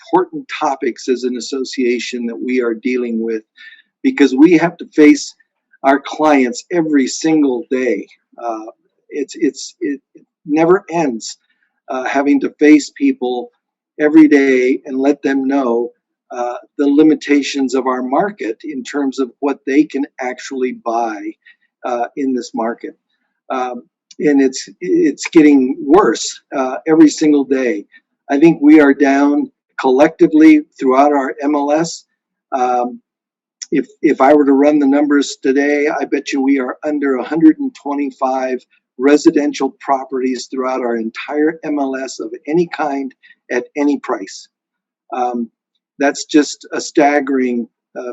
important topics as an association that we are dealing with, because we have to face our clients every single day. It never ends, having to face people every day and let them know the limitations of our market in terms of what they can actually buy in this market. And it's getting worse every single day. I think we are down collectively throughout our MLS. If I were to run the numbers today, I bet you we are under 125 residential properties throughout our entire MLS of any kind at any price. That's just a staggering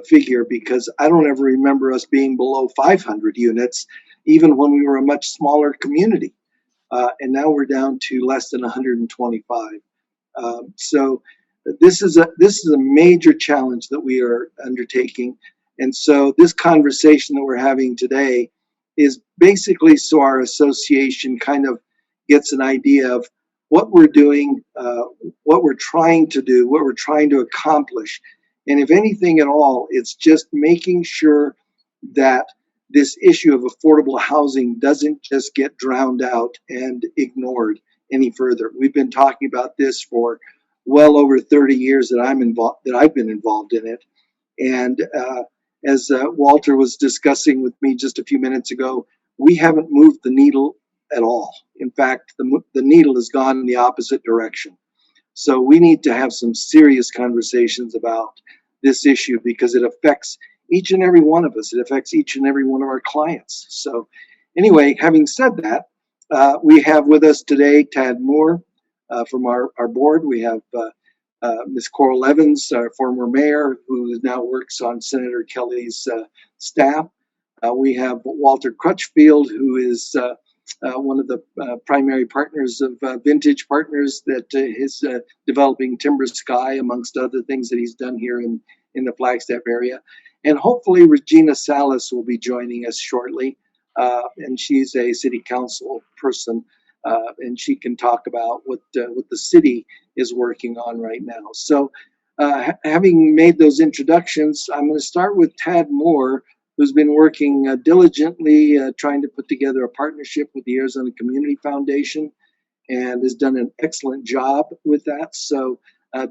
figure, because I don't ever remember us being below 500 units, even when we were a much smaller community. And now we're down to less than 125. So this is a major challenge that we are undertaking. And so this conversation that we're having today is basically so our association kind of gets an idea of what we're doing, what we're trying to do, what we're trying to accomplish. And if anything at all, it's just making sure that this issue of affordable housing doesn't just get drowned out and ignored any further. We've been talking about this for well over 30 years that I've been involved in it. And as Walter was discussing with me just a few minutes ago, we haven't moved the needle at all. In fact, the needle has gone in the opposite direction. So we need to have some serious conversations about this issue, because it affects each and every one of us. It affects each and every one of our clients. So anyway, having said that, we have with us today Tad Moore from our board. We have Ms. Coral Evans, our former mayor, who now works on Senator Kelly's staff. We have Walter Crutchfield, who is one of the primary partners of Vintage Partners that is developing Timber Sky, amongst other things that he's done here in the Flagstaff area. And hopefully Regina Salas will be joining us shortly. And she's a city council person, and she can talk about what the city is working on right now. So having made those introductions, I'm going to start with Tad Moore, who's been working diligently trying to put together a partnership with the Arizona Community Foundation, and has done an excellent job with that. So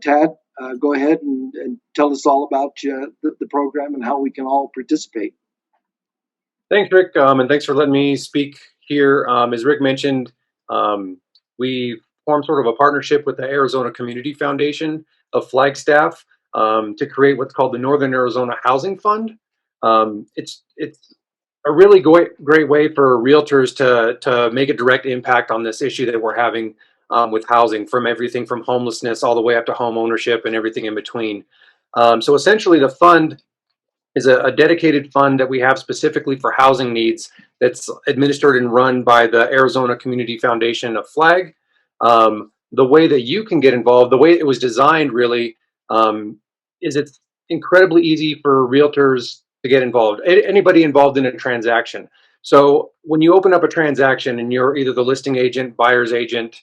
Tad, go ahead and tell us all about the program and how we can all participate. Thanks, Rick, and thanks for letting me speak here. As Rick mentioned, we formed sort of a partnership with the Arizona Community Foundation of Flagstaff to create what's called the Northern Arizona Housing Fund. It's a really great way for realtors to make a direct impact on this issue that we're having with housing, from everything from homelessness all the way up to home ownership and everything in between. So essentially, the fund is a dedicated fund that we have specifically for housing needs, that's administered and run by the Arizona Community Foundation of Flag. The way that you can get involved, the way it was designed really, is it's incredibly easy for realtors to get involved, anybody involved in a transaction. So when you open up a transaction and you're either the listing agent, buyer's agent,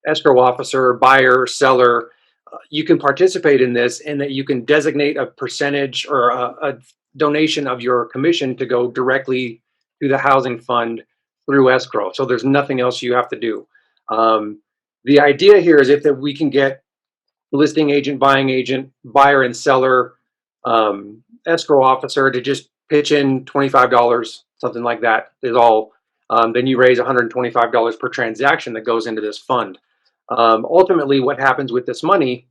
escrow officer, buyer, seller, you can participate in this, and that you can designate a percentage or a donation of your commission to go directly to the housing fund through escrow. So there's nothing else you have to do. The idea here is if that we can get listing agent, buying agent, buyer and seller, escrow officer to just pitch in $25, something like that is all. Then you raise $125 per transaction that goes into this fund. Ultimately, what happens with this money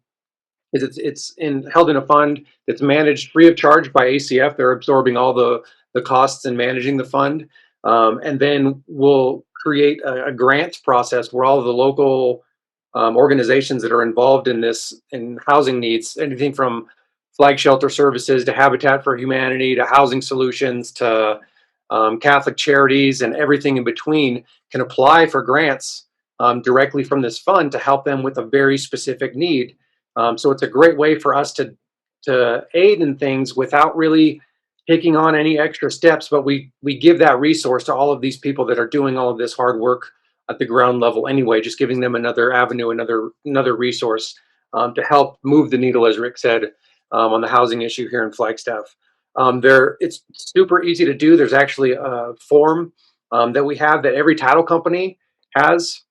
is it's held in a fund that's managed free of charge by ACF. They're absorbing all the costs and managing the fund. And then we'll create a grants process where all of the local organizations that are involved in this, in housing needs, anything from Flag Shelter Services to Habitat for Humanity to Housing Solutions to Catholic Charities and everything in between, can apply for grants directly from this fund to help them with a very specific need. So it's a great way for us to aid in things without really taking on any extra steps, but we give that resource to all of these people that are doing all of this hard work at the ground level anyway, just giving them another avenue, another resource to help move the needle, as Rick said, on the housing issue here in Flagstaff. It's super easy to do. There's actually a form that we have that every title company has.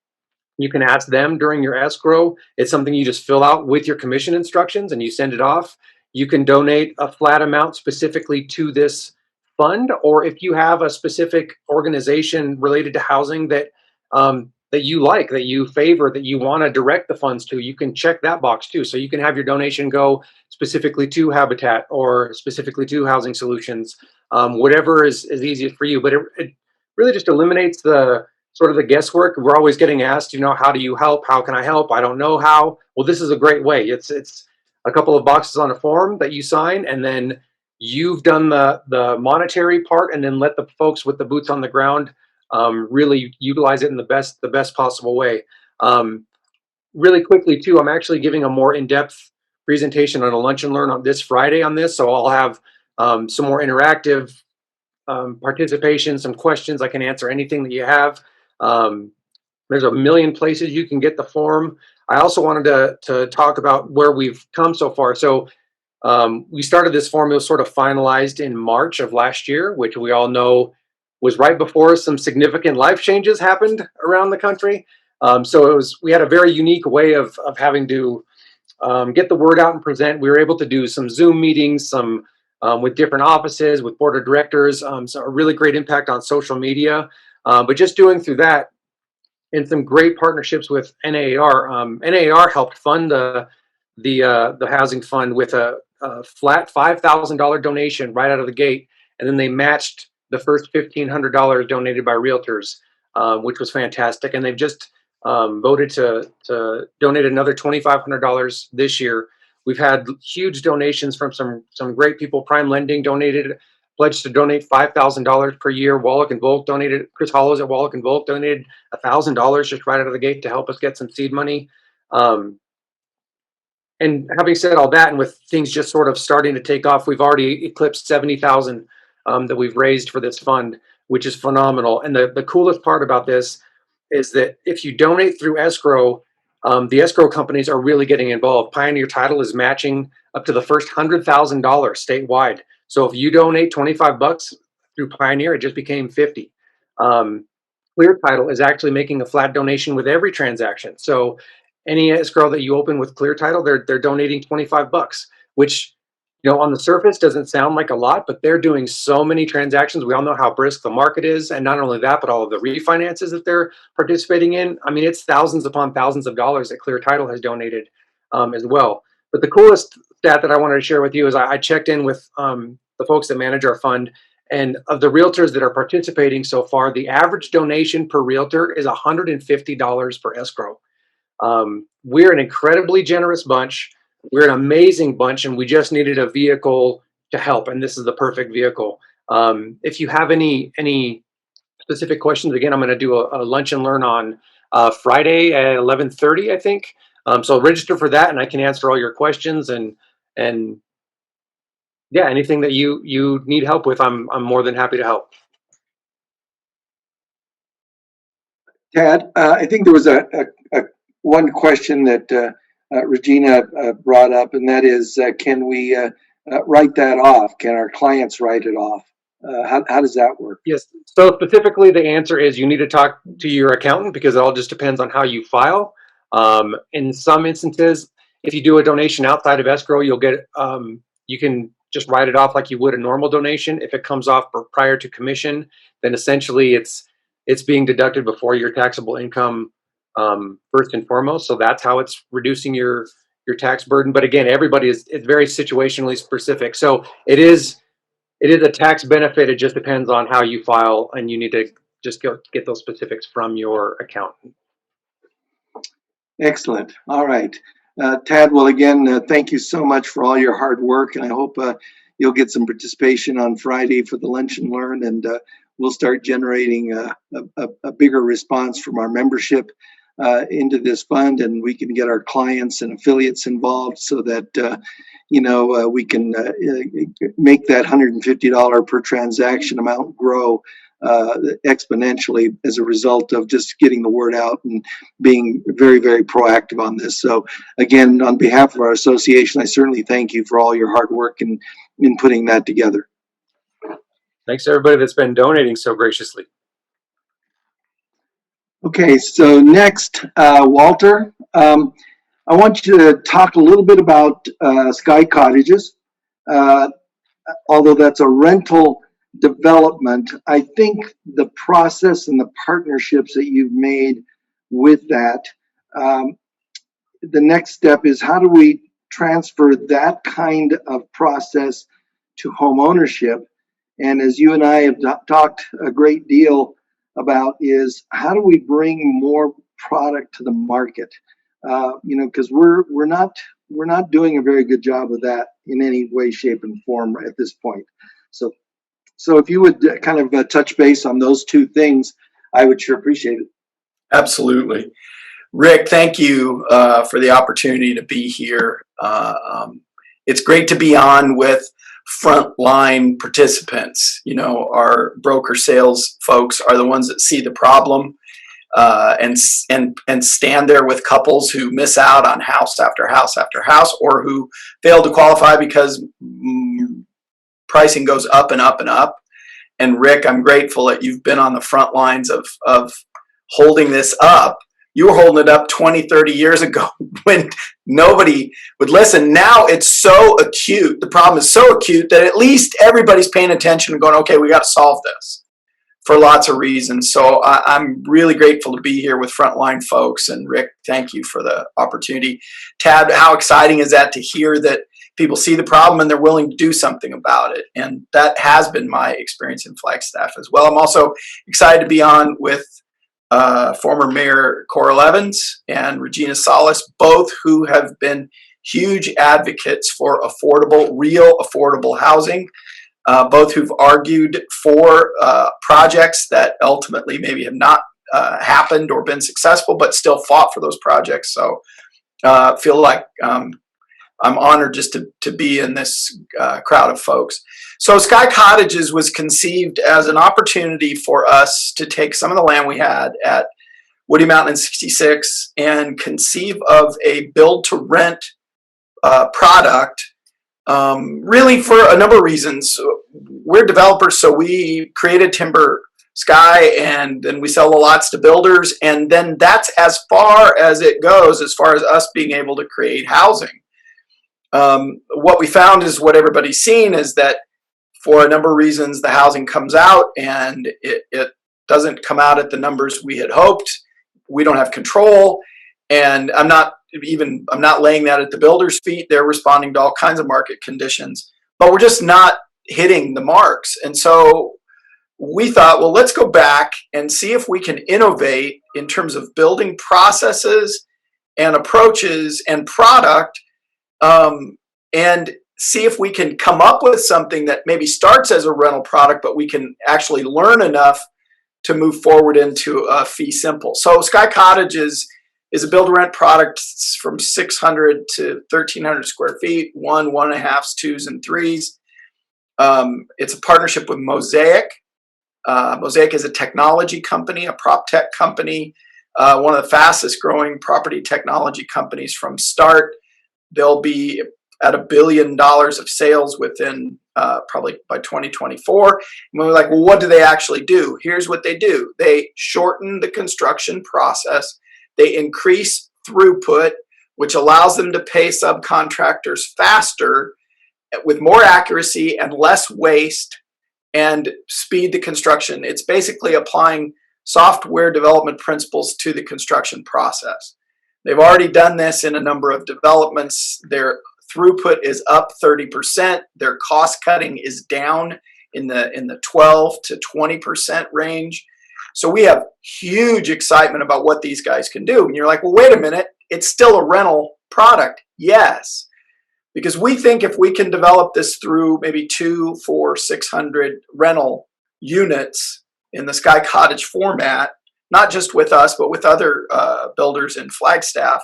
You can ask them during your escrow. It's something you just fill out with your commission instructions and you send it off. You can donate a flat amount specifically to this fund, or if you have a specific organization related to housing that that you like, that you favor, that you want to direct the funds to, you can check that box too. So you can have your donation go specifically to Habitat or specifically to Housing Solutions, whatever is easiest for you. But it really just eliminates the sort of the guesswork. We're always getting asked, how do you help? How can I help? I don't know how. Well, this is a great way. It's a couple of boxes on a form that you sign, and then you've done the monetary part, and then let the folks with the boots on the ground really utilize it in the best possible way. Really quickly too, I'm actually giving a more in-depth presentation on a lunch and learn on this Friday on this, so I'll have some more interactive participation, some questions. I can answer anything that you have. There's a million places you can get the form. I also wanted to talk about where we've come so far. So we started this form, it was sort of finalized in March of last year, which we all know was right before some significant life changes happened around the country. So we had a very unique way of having to get the word out and present. We were able to do some Zoom meetings, some with different offices, with board of directors, so a really great impact on social media. But just doing through that, and some great partnerships with NAAR. NAAR helped fund the housing fund with a flat $5,000 donation right out of the gate, and then they matched the first $1,500 donated by realtors, which was fantastic. And they've just voted to donate another $2,500 this year. We've had huge donations from some great people. Prime Lending donated, pledged to donate $5,000 per year. Wallach and Volk donated. Chris Hollows at Wallach and Volk donated $1,000 just right out of the gate to help us get some seed money. And having said all that, and with things just sort of starting to take off, we've already eclipsed 70,000 that we've raised for this fund, which is phenomenal. And the coolest part about this is that if you donate through escrow, the escrow companies are really getting involved. Pioneer Title is matching up to the first $100,000 statewide. So if you donate 25 bucks through Pioneer, it just became 50. Clear Title is actually making a flat donation with every transaction. So any escrow that you open with Clear Title, they're donating 25 bucks, which, on the surface doesn't sound like a lot, but they're doing so many transactions. We all know how brisk the market is. And not only that, but all of the refinances that they're participating in. I mean, it's thousands upon thousands of dollars that Clear Title has donated as well. But the coolest stat that I wanted to share with you is I checked in with the folks that manage our fund. And of the realtors that are participating so far, the average donation per realtor is $150 per escrow. We're an incredibly generous bunch. We're an amazing bunch, and we just needed a vehicle to help, and this is the perfect vehicle. If you have any specific questions, again, I'm going to do a lunch and learn on Friday at 11:30, I think. So register for that, and I can answer all your questions, and yeah, anything that you need help with, I'm more than happy to help. Tad, I think there was a one question that Regina brought up, and that is, can we write that off? Can our clients write it off? How does that work? Yes. So specifically, the answer is you need to talk to your accountant, because it all just depends on how you file. In some instances, if you do a donation outside of escrow, you'll get you can just write it off like you would a normal donation. If it comes off prior to commission, then essentially it's being deducted before your taxable income first and foremost. So that's how it's reducing your tax burden. But again, it's very situationally specific. So it is a tax benefit. It just depends on how you file, and you need to just get those specifics from your accountant. Excellent. All right. Tad, well, again, thank you so much for all your hard work, and I hope you'll get some participation on Friday for the lunch and learn, and we'll start generating a bigger response from our membership into this fund, and we can get our clients and affiliates involved so that we can make that $150 per transaction amount grow exponentially as a result of just getting the word out and being very, very proactive on this. So again, on behalf of our association, I certainly thank you for all your hard work in putting that together. Thanks to everybody that's been donating so graciously. Okay, so next, Walter, I want you to talk a little bit about Sky Cottages. Although that's a rental development, I think the process and the partnerships that you've made with that, the next step is how do we transfer that kind of process to home ownership? And as you and I have talked a great deal about, is how do we bring more product to the market? Because we're not doing a very good job of that in any way, shape, and form at this point. So if you would kind of touch base on those two things, I would sure appreciate it. Absolutely. Rick, thank you for the opportunity to be here. It's great to be on with frontline participants. Our broker sales folks are the ones that see the problem and stand there with couples who miss out on house after house after house, or who fail to qualify because pricing goes up and up and up. And Rick, I'm grateful that you've been on the front lines of holding this up. You were holding it up 20, 30 years ago when nobody would listen. Now it's so acute. The problem is so acute that at least everybody's paying attention and going, okay, we got to solve this for lots of reasons. So I'm really grateful to be here with frontline folks. And Rick, thank you for the opportunity. Tad, how exciting is that to hear that people see the problem and they're willing to do something about it? And that has been my experience in Flagstaff as well. I'm also excited to be on with former Mayor Coral Evans and Regina Salas, both who have been huge advocates for real affordable housing, both who've argued for projects that ultimately maybe have not happened or been successful, but still fought for those projects. So feel like I'm honored just to be in this crowd of folks. So Sky Cottages was conceived as an opportunity for us to take some of the land we had at Woody Mountain in 66 and conceive of a build-to-rent product, really for a number of reasons. We're developers, so we created Timber Sky, and then we sell the lots to builders, and then that's as far as it goes as far as us being able to create housing. What we found is what everybody's seen is that for a number of reasons, the housing comes out and it doesn't come out at the numbers we had hoped. We don't have control, and I'm not laying that at the builders' feet. They're responding to all kinds of market conditions, but we're just not hitting the marks. And so we thought, well, let's go back and see if we can innovate in terms of building processes and approaches and product, and see if we can come up with something that maybe starts as a rental product, but we can actually learn enough to move forward into a fee simple. So Sky Cottages is a build-to-rent product from 600 to 1,300 square feet, 1.5s, 2s, and 3s. It's a partnership with Mosaic. Mosaic is a technology company, a prop tech company, one of the fastest growing property technology companies from start. They'll be at $1 billion of sales within probably by 2024. And we're like, well, what do they actually do? Here's what they do. They shorten the construction process. They increase throughput, which allows them to pay subcontractors faster with more accuracy and less waste, and speed the construction. It's basically applying software development principles to the construction process. They've already done this in a number of developments. Their throughput is up 30%. Their cost cutting is down in the 12 to 20% range. So we have huge excitement about what these guys can do. And you're like, well, wait a minute, it's still a rental product. Yes, because we think if we can develop this through maybe 200, 400, 600 rental units in the Sky Cottage format, not just with us, but with other builders in Flagstaff,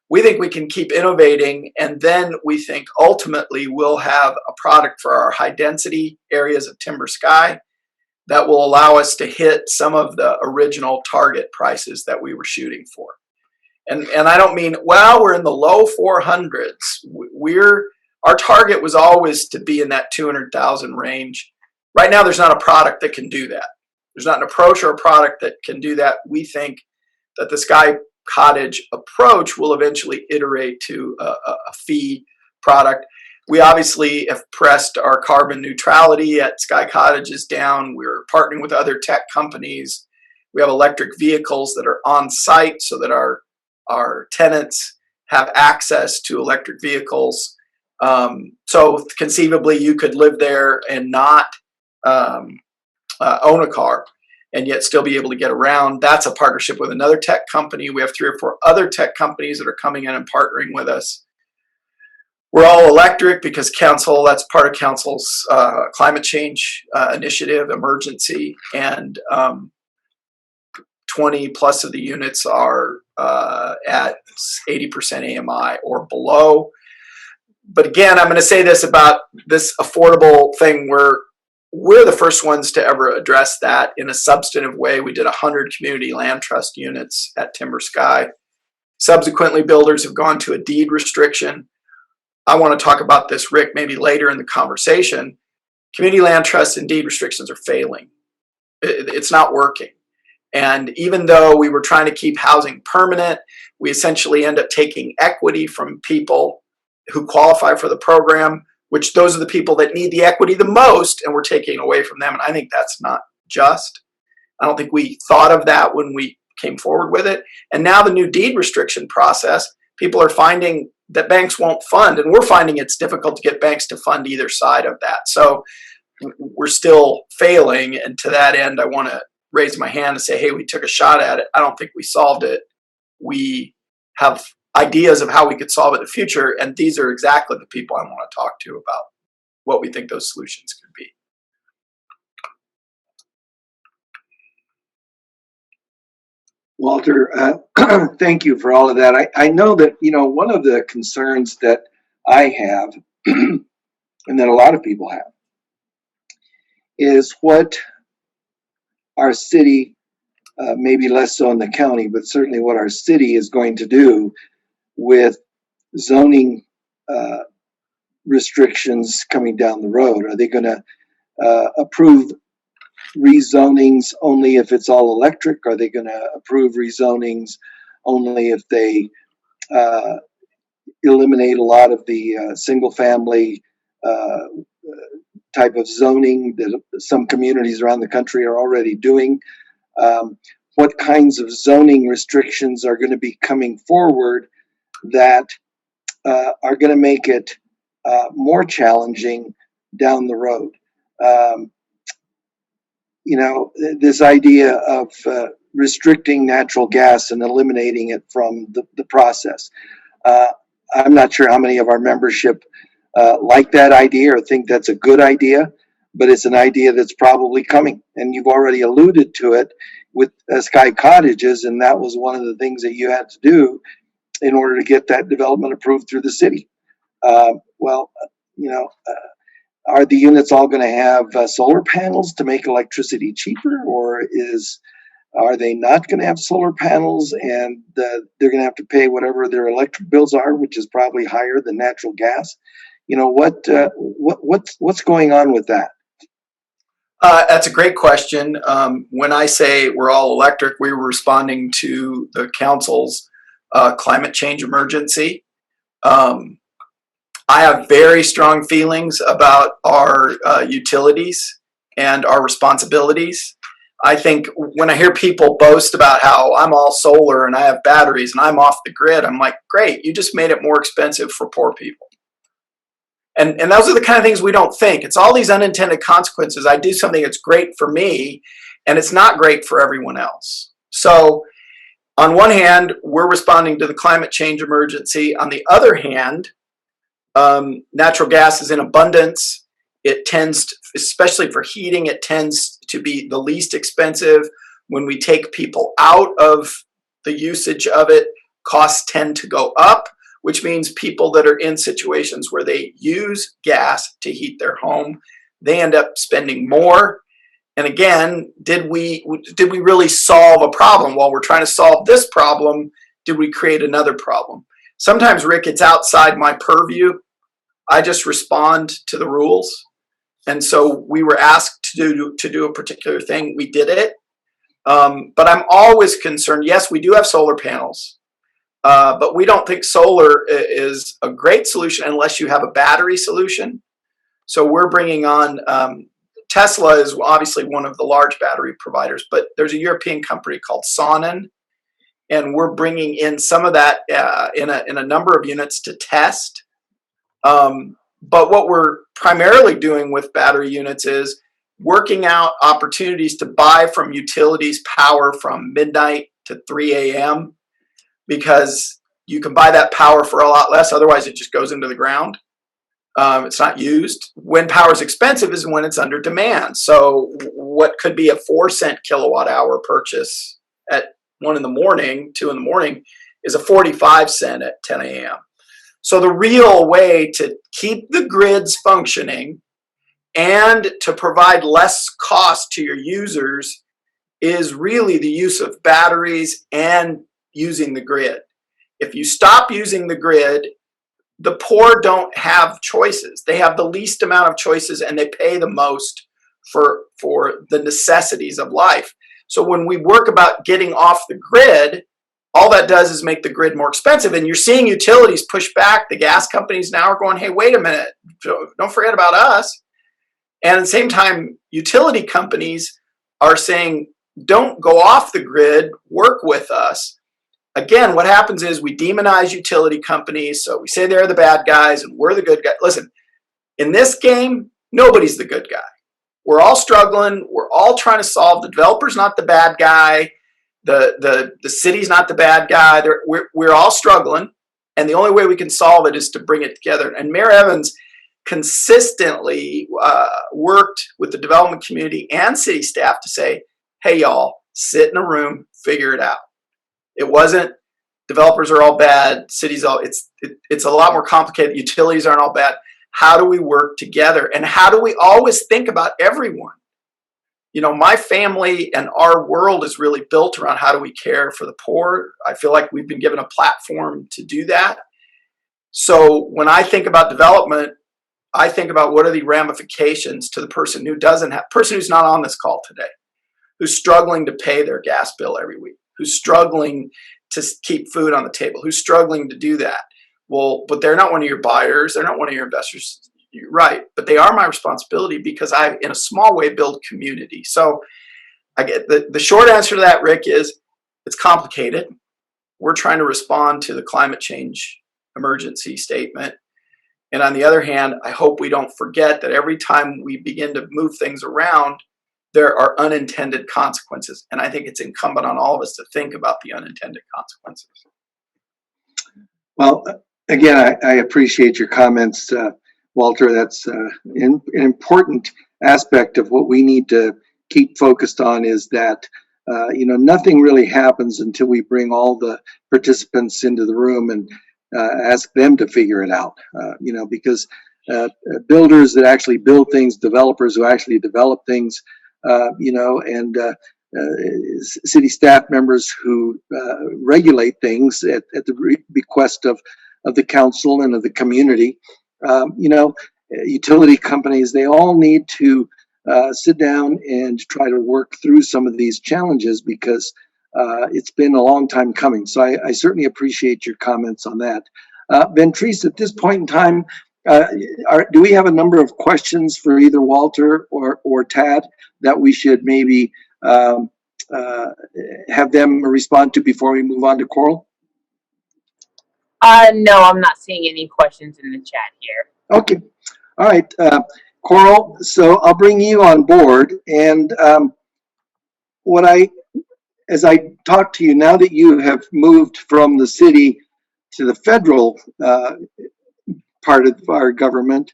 we think we can keep innovating, and then we think ultimately we'll have a product for our high density areas of Timber Sky that will allow us to hit some of the original target prices that we were shooting for. And I don't mean, well, we're in the low 400s. Our target was always to be in that 200,000 range. Right now, there's not a product that can do that. There's not an approach or a product that can do that. We think that the Sky Cottage approach will eventually iterate to a fee product. We obviously have pressed our carbon neutrality at Sky Cottages down. We're partnering with other tech companies. We have electric vehicles that are on site so that our tenants have access to electric vehicles. So conceivably, you could live there and not own a car and yet still be able to get around. That's a partnership with another tech company. We have 3 or 4 other tech companies that are coming in and partnering with us. We're all electric because council, that's part of council's climate change initiative, emergency, and 20 plus of the units are at 80% AMI or below. But again, I'm going to say this about this affordable thing. We're the first ones to ever address that in a substantive way. We did 100 community land trust units at Timber Sky. Subsequently, builders have gone to a deed restriction. I want to talk about this, Rick, maybe later in the conversation. Community land trusts and deed restrictions are failing. It's not working. And even though we were trying to keep housing permanent, we essentially end up taking equity from people who qualify for the program, which those are the people that need the equity the most, and we're taking away from them. And I think that's not just. I don't think we thought of that when we came forward with it. And now the new deed restriction process, people are finding that banks won't fund, and we're finding it's difficult to get banks to fund either side of that. So we're still failing. And to that end, I want to raise my hand and say, hey, we took a shot at it. I don't think we solved it. We have ideas of how we could solve it in the future. And these are exactly the people I want to talk to about what we think those solutions could be. Walter, thank you for all of that. I know that, one of the concerns that I have and that a lot of people have is what our city, maybe less so in the county, but certainly what our city is going to do with zoning restrictions coming down the road. Are they going to approve rezonings only if it's all electric? Are they going to approve rezonings only if they eliminate a lot of the single family type of zoning that some communities around the country are already doing? What kinds of zoning restrictions are going to be coming forward that are going to make it more challenging down the road? This idea of restricting natural gas and eliminating it from the process. I'm not sure how many of our membership like that idea or think that's a good idea, but it's an idea that's probably coming. And you've already alluded to it with Sky Cottages, and that was one of the things that you had to do in order to get that development approved through the city. Are the units all going to have solar panels to make electricity cheaper, or are they not going to have solar panels and they're going to have to pay whatever their electric bills are, which is probably higher than natural gas? What's going on with that? That's a great question. When I say we're all electric, we were responding to the council's climate change emergency. I have very strong feelings about our utilities and our responsibilities. I think when I hear people boast about how I'm all solar and I have batteries and I'm off the grid, I'm like, great, you just made it more expensive for poor people. And those are the kind of things we don't think. It's all these unintended consequences. I do something that's great for me and it's not great for everyone else. So on one hand, we're responding to the climate change emergency. On the other hand, natural gas is in abundance. It tends, especially for heating, it tends to be the least expensive. When we take people out of the usage of it, costs tend to go up, which means people that are in situations where they use gas to heat their home, they end up spending more. And again, did we really solve a problem? While we're trying to solve this problem, did we create another problem? Sometimes, Rick, it's outside my purview. I just respond to the rules. And so we were asked to do a particular thing. We did it. But I'm always concerned. Yes, we do have solar panels, but we don't think solar is a great solution unless you have a battery solution. So we're bringing on, Tesla is obviously one of the large battery providers, but there's a European company called Sonnen, and we're bringing in some of that in a number of units to test. But what we're primarily doing with battery units is working out opportunities to buy from utilities power from midnight to 3 a.m. because you can buy that power for a lot less. Otherwise, it just goes into the ground. It's not used. When power is expensive is when it's under demand. So what could be a 4-cent kilowatt hour purchase at 1 in the morning, 2 in the morning, is a 45-cent at 10 a.m. So the real way to keep the grids functioning and to provide less cost to your users is really the use of batteries and using the grid. If you stop using the grid, the poor don't have choices. They have the least amount of choices, and they pay the most for the necessities of life. So when we work about getting off the grid, all that does is make the grid more expensive. And you're seeing utilities push back. The gas companies now are going, hey, wait a minute, don't forget about us. And at the same time, utility companies are saying, don't go off the grid, work with us. Again, what happens is we demonize utility companies. So we say they're the bad guys and we're the good guys. Listen, in this game, nobody's the good guy. We're all struggling. We're all trying to solve. The developer's not the bad guy. The city's not the bad guy. We're all struggling. And the only way we can solve it is to bring it together. And Mayor Evans consistently worked with the development community and city staff to say, hey, y'all, sit in a room, figure it out. It wasn't developers are all bad, cities all, it's a lot more complicated. Utilities aren't all bad. How do we work together? And how do we always think about everyone? You know, my family and our world is really built around how do we care for the poor. I feel like we've been given a platform to do that. So when I think about development, I think about what are the ramifications to the person who doesn't have, person who's not on this call today, who's struggling to pay their gas bill every week, who's struggling to keep food on the table, who's struggling to do that. Well, but they're not one of your buyers. They're not one of your investors. You're right. But they are my responsibility because I, in a small way, build community. So I get the short answer to that, Rick, is it's complicated. We're trying to respond to the climate change emergency statement. And on the other hand, I hope we don't forget that every time we begin to move things around, there are unintended consequences. And I think it's incumbent on all of us to think about the unintended consequences. Well, again, I appreciate your comments, Walter. That's an important aspect of what we need to keep focused on is that, nothing really happens until we bring all the participants into the room and ask them to figure it out, because builders that actually build things, developers who actually develop things, and city staff members who regulate things at the request of the council and of the community. Utility companies, they all need to sit down and try to work through some of these challenges because it's been a long time coming. So I certainly appreciate your comments on that. Ventrice, at this point in time, do we have a number of questions for either Walter or Tad that we should maybe have them respond to before we move on to Coral? No, I'm not seeing any questions in the chat here. Okay. All right. Coral, so I'll bring you on board. And as I talk to you, now that you have moved from the city to the federal part of our government,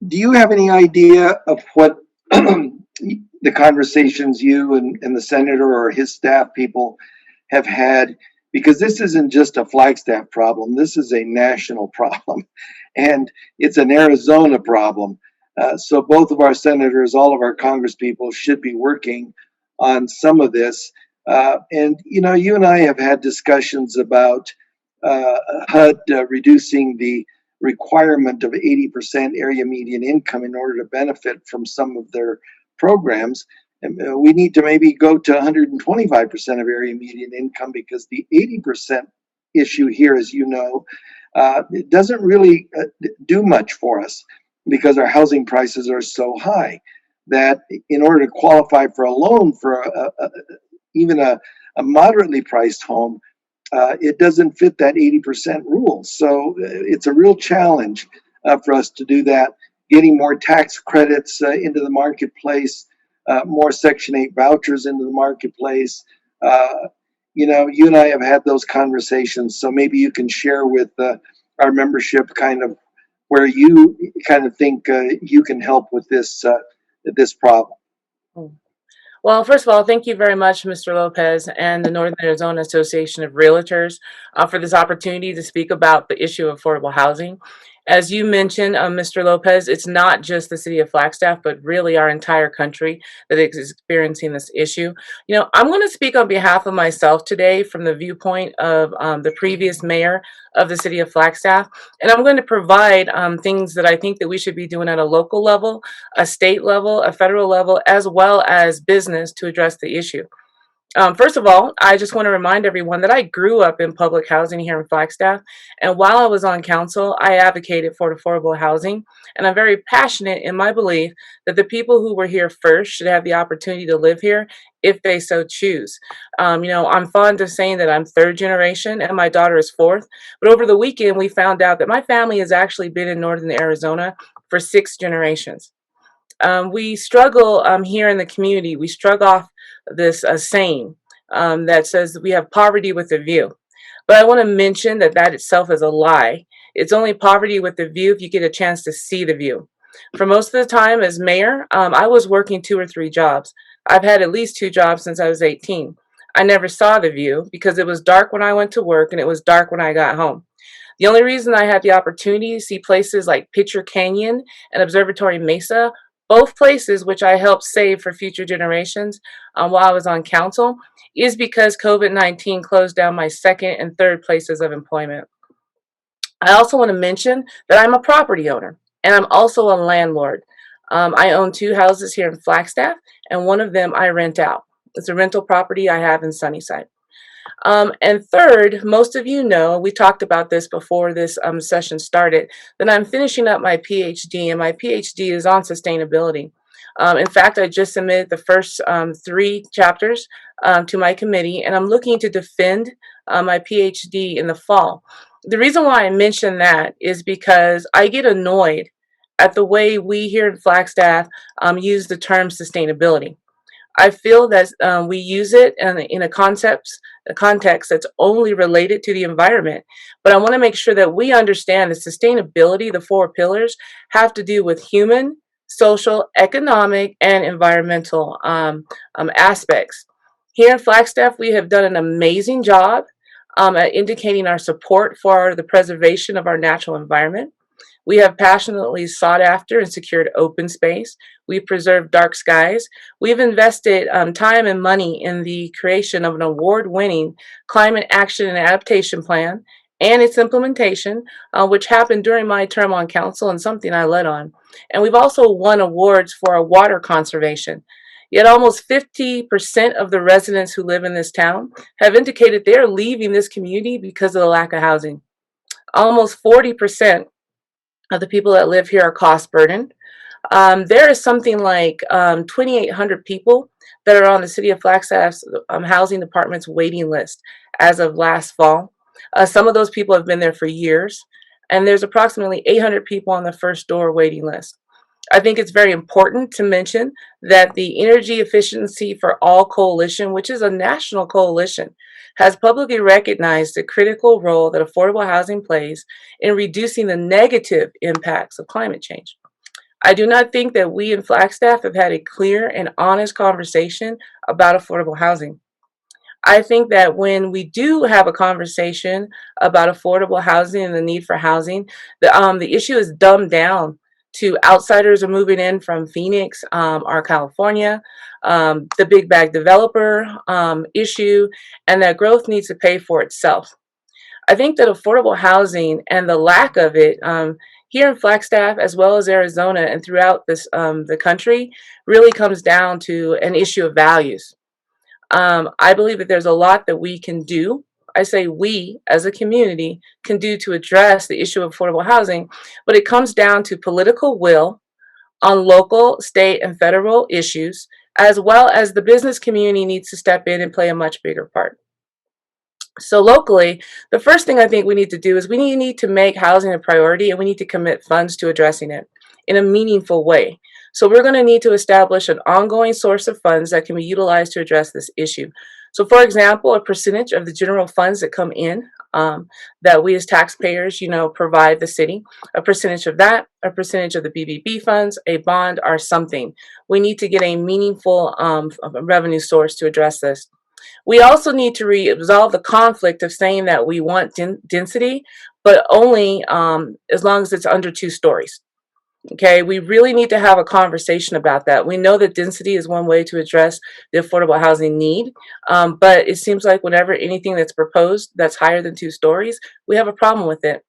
do you have any idea of what the conversations you and the senator or his staff people have had? Because this isn't just a Flagstaff problem. This is a national problem, and it's an Arizona problem. So both of our senators, all of our congresspeople should be working on some of this. And, you know, you and I have had discussions about HUD reducing the requirement of 80% area median income in order to benefit from some of their programs. And we need to maybe go to 125% of area median income, because the 80% issue here, as you know, it doesn't really do much for us, because our housing prices are so high that in order to qualify for a loan for even a moderately priced home, it doesn't fit that 80% rule. So it's a real challenge for us to do that, getting more tax credits into the marketplace, more Section 8 vouchers into the marketplace. You know, you and I have had those conversations, so maybe you can share with our membership kind of where you kind of think you can help with this problem. Well, first of all, thank you very much, Mr. Lopez and the Northern Arizona Association of Realtors for this opportunity to speak about the issue of affordable housing. As you mentioned, Mr. Lopez, it's not just the city of Flagstaff, but really our entire country that is experiencing this issue. You know, I'm going to speak on behalf of myself today from the viewpoint of the previous mayor of the city of Flagstaff, and I'm going to provide things that I think that we should be doing at a local level, a state level, a federal level, as well as business to address the issue. First of all, I just want to remind everyone that I grew up in public housing here in Flagstaff, and while I was on council, I advocated for affordable housing, and I'm very passionate in my belief that the people who were here first should have the opportunity to live here if they so choose. You know, I'm fond of saying that I'm third generation and my daughter is fourth, but over the weekend we found out that my family has actually been in Northern Arizona for 6 generations. We struggle here in the community. We shrug off this saying that says we have poverty with a view. But I want to mention that that itself is a lie. It's only poverty with a view if you get a chance to see the view. For most of the time as mayor, I was working 2 or 3 jobs. I've had at least 2 jobs since I was 18. I never saw the view because it was dark when I went to work and it was dark when I got home. The only reason I had the opportunity to see places like Pitcher Canyon and Observatory Mesa, both places which I helped save for future generations while I was on council, is because COVID-19 closed down my second and third places of employment. I also want to mention that I'm a property owner and I'm also a landlord. I own 2 houses here in Flagstaff, and one of them I rent out. It's a rental property I have in Sunnyside. And third, most of you know, we talked about this before this session started, that I'm finishing up my PhD, and my PhD is on sustainability. In fact, I just submitted the first 3 chapters to my committee, and I'm looking to defend my PhD in the fall. The reason why I mention that is because I get annoyed at the way we here in Flagstaff use the term sustainability. I feel that we use it in a context that's only related to the environment. But I want to make sure that we understand that sustainability, the 4 pillars, have to do with human, social, economic, and environmental aspects. Here in Flagstaff, we have done an amazing job at indicating our support for the preservation of our natural environment. We have passionately sought after and secured open space. We've preserved dark skies. We've invested time and money in the creation of an award-winning climate action and adaptation plan and its implementation, which happened during my term on council and something I led on. And we've also won awards for our water conservation. Yet almost 50% of the residents who live in this town have indicated they are leaving this community because of the lack of housing. Almost 40% of the people that live here are cost burdened. There is something like 2,800 people that are on the City of Flagstaff's Housing Department's waiting list as of last fall. Some of those people have been there for years, and there's approximately 800 people on the first door waiting list. I think it's very important to mention that the Energy Efficiency for All Coalition, which is a national coalition, has publicly recognized the critical role that affordable housing plays in reducing the negative impacts of climate change. I do not think that we in Flagstaff have had a clear and honest conversation about affordable housing. I think that when we do have a conversation about affordable housing and the need for housing, the issue is dumbed down to outsiders are moving in from Phoenix or California, the big bag developer issue, and that growth needs to pay for itself. I think that affordable housing and the lack of it here in Flagstaff, as well as Arizona and throughout the country, really comes down to an issue of values. I believe that there's a lot that we can do. I say we as a community can do to address the issue of affordable housing, but it comes down to political will on local, state, and federal issues, as well as the business community needs to step in and play a much bigger part. So locally, the first thing I think we need to do is we need to make housing a priority, and we need to commit funds to addressing it in a meaningful way. So we're going to need to establish an ongoing source of funds that can be utilized to address this issue. So for example, a percentage of the general funds that come in that we as taxpayers, provide the city, a percentage of that, a percentage of the BBB funds, a bond, or something. We need to get a meaningful revenue source to address this. We also need to resolve the conflict of saying that we want density, but only as long as it's under 2 stories. Okay, we really need to have a conversation about that. We know that density is one way to address the affordable housing need, but it seems like whenever anything that's proposed that's higher than 2 stories, we have a problem with it.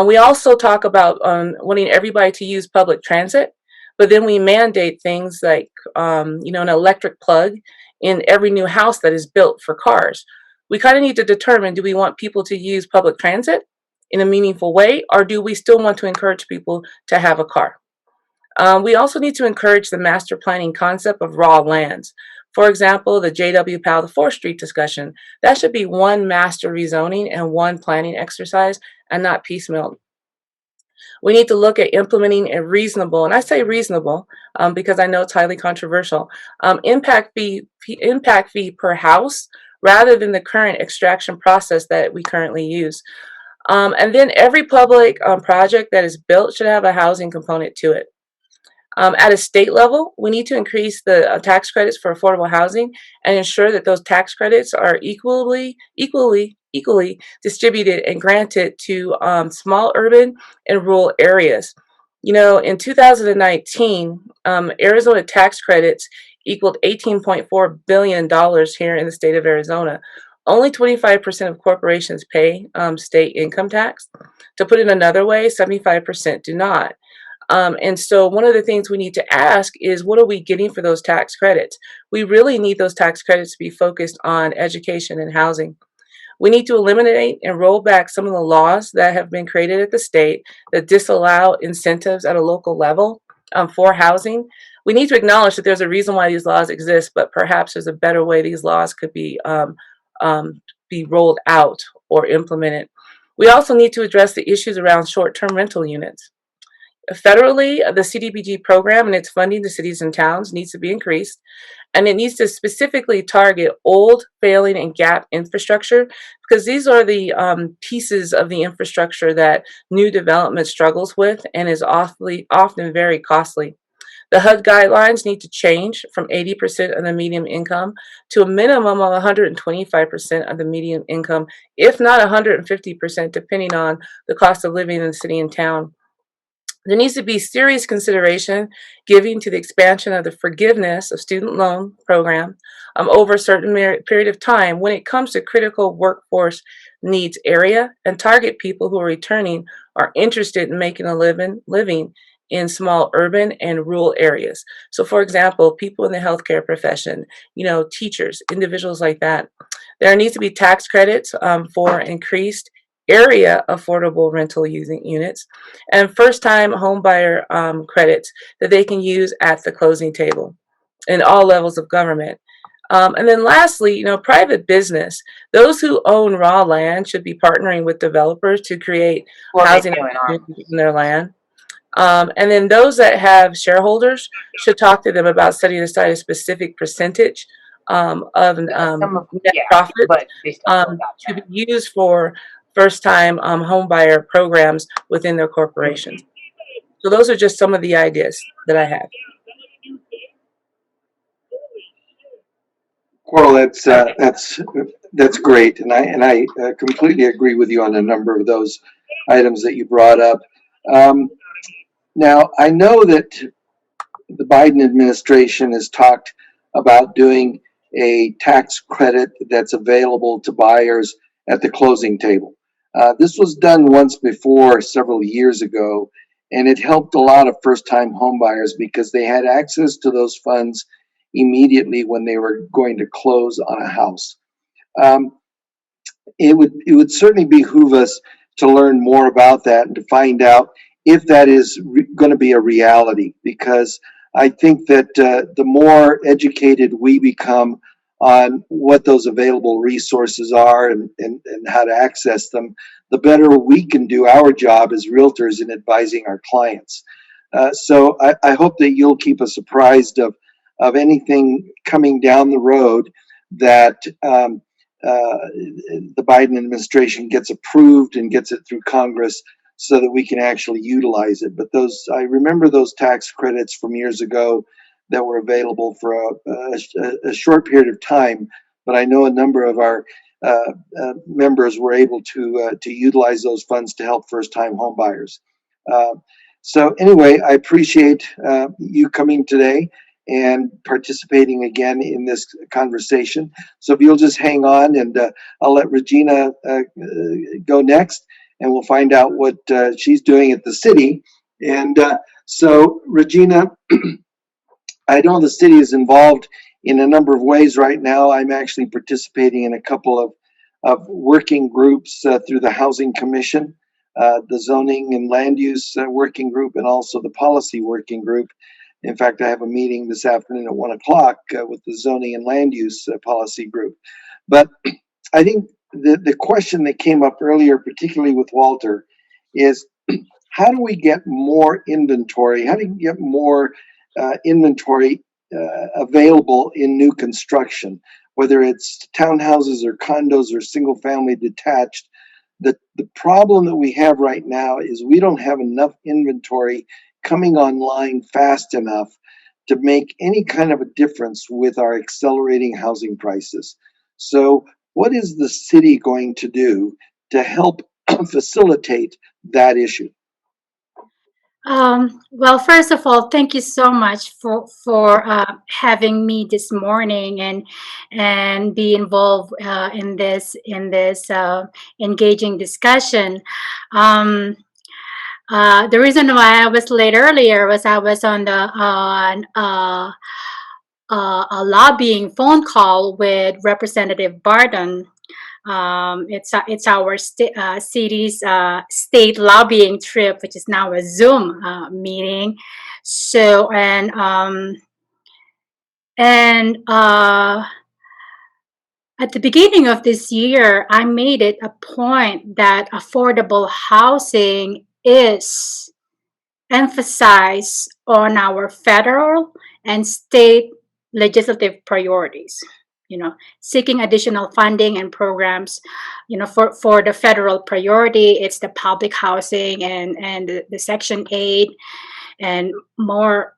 We also talk about wanting everybody to use public transit, but then we mandate things like, an electric plug in every new house that is built for cars. We kind of need to determine, do we want people to use public transit in a meaningful way, or do we still want to encourage people to have a car? We also need to encourage the master planning concept of raw lands. For example, the J.W. Powell, the 4th Street discussion, that should be one master rezoning and one planning exercise and not piecemeal. We need to look at implementing a reasonable, and I say reasonable because I know it's highly controversial, impact fee per house rather than the current extraction process that we currently use. And then every public project that is built should have a housing component to it. At a state level, we need to increase the tax credits for affordable housing and ensure that those tax credits are equally distributed and granted to small urban and rural areas. In 2019, Arizona tax credits equaled $18.4 billion here in the state of Arizona. Only 25% of corporations pay state income tax. To put it another way, 75% do not. And so one of the things we need to ask is, what are we getting for those tax credits? We really need those tax credits to be focused on education and housing. We need to eliminate and roll back some of the laws that have been created at the state that disallow incentives at a local level for housing. We need to acknowledge that there's a reason why these laws exist, but perhaps there's a better way these laws could be rolled out or implemented. We also need to address the issues around short-term rental units. Federally, the CDBG program and its funding to cities and towns needs to be increased, and it needs to specifically target old, failing, and gap infrastructure, because these are the pieces of the infrastructure that new development struggles with and is often very costly. The HUD guidelines need to change from 80% of the median income to a minimum of 125% of the median income, if not 150%, depending on the cost of living in the city and town. There needs to be serious consideration given to the expansion of the forgiveness of student loan program over a certain period of time when it comes to critical workforce needs area, and target people who are returning are interested in making a living in small urban and rural areas. So for example, people in the healthcare profession, teachers, individuals like that. There needs to be tax credits for increased area affordable rental using units, and first-time homebuyer credits that they can use at the closing table in all levels of government. And then lastly, private business. Those who own raw land should be partnering with developers to create housing opportunities in their land. And then those that have shareholders should talk to them about setting aside a specific percentage of net profit to be used for first-time home buyer programs within their corporations. So those are just some of the ideas that I have. Coral, that's great, and I completely agree with you on a number of those items that you brought up. Now, I know that the Biden administration has talked about doing a tax credit that's available to buyers at the closing table. This was done once before several years ago, and it helped a lot of first-time home buyers because they had access to those funds immediately when they were going to close on a house. Um, it would certainly behoove us to learn more about that and to find out if that is going to be a reality, because I think that the more educated we become on what those available resources are and how to access them, the better we can do our job as realtors in advising our clients. So I hope that you'll keep us apprised of anything coming down the road that the Biden administration gets approved and gets it through Congress so that we can actually utilize it. But I remember those tax credits from years ago that were available for a short period of time. But I know a number of our members were able to utilize those funds to help first-time home buyers. So anyway, I appreciate you coming today and participating again in this conversation. So if you'll just hang on, and I'll let Regina go next, and we'll find out what she's doing at the city. And so Regina, I know the city is involved in a number of ways right now. I'm actually participating in a couple of working groups through the Housing Commission, the Zoning and Land Use Working Group, and also the Policy Working Group. In fact, I have a meeting this afternoon at 1 o'clock with the Zoning and Land Use Policy Group. But I think the question that came up earlier, particularly with Walter, is how do we get more inventory? How do you get more inventory available in new construction, whether it's townhouses or condos or single family detached? The problem that we have right now is we don't have enough inventory coming online fast enough to make any kind of a difference with our accelerating housing prices. So what is the city going to do to help facilitate that issue? Well, first of all, thank you so much for having me this morning and be involved in this engaging discussion. The reason why I was late earlier was I was on a lobbying phone call with Representative Barton. It's our city's state lobbying trip, which is now a Zoom meeting. So at the beginning of this year, I made it a point that affordable housing is emphasized on our federal and state legislative priorities. Seeking additional funding and programs, for the federal priority, it's the public housing and the Section 8 and more,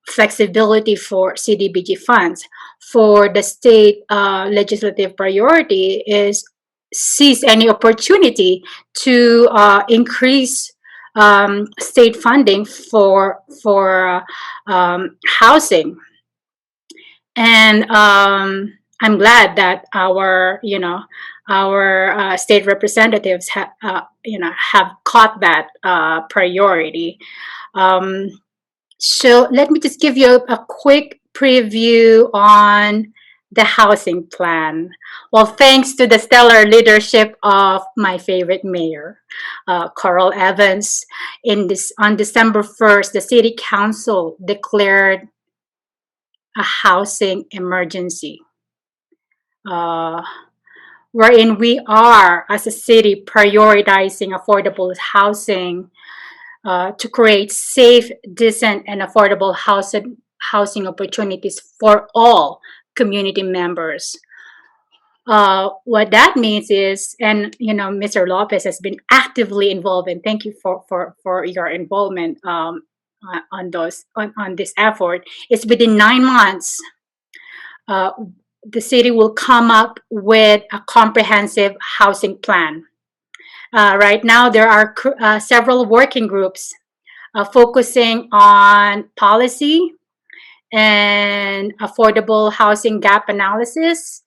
flexibility for CDBG funds. For the state legislative priority is seize any opportunity to increase state funding for housing. And I'm glad that our state representatives have caught that priority. So let me just give you a quick preview on the housing plan. Well, thanks to the stellar leadership of my favorite mayor, Carl Evans, on December 1st, the city council declared a housing emergency, wherein we are, as a city, prioritizing affordable housing to create safe, decent, and affordable housing opportunities for all community members. What that means is, and Mr. Lopez has been actively involved, and thank you for your involvement on this effort. It's within 9 months, the city will come up with a comprehensive housing plan. Right now, there are several working groups focusing on policy and affordable housing gap analysis,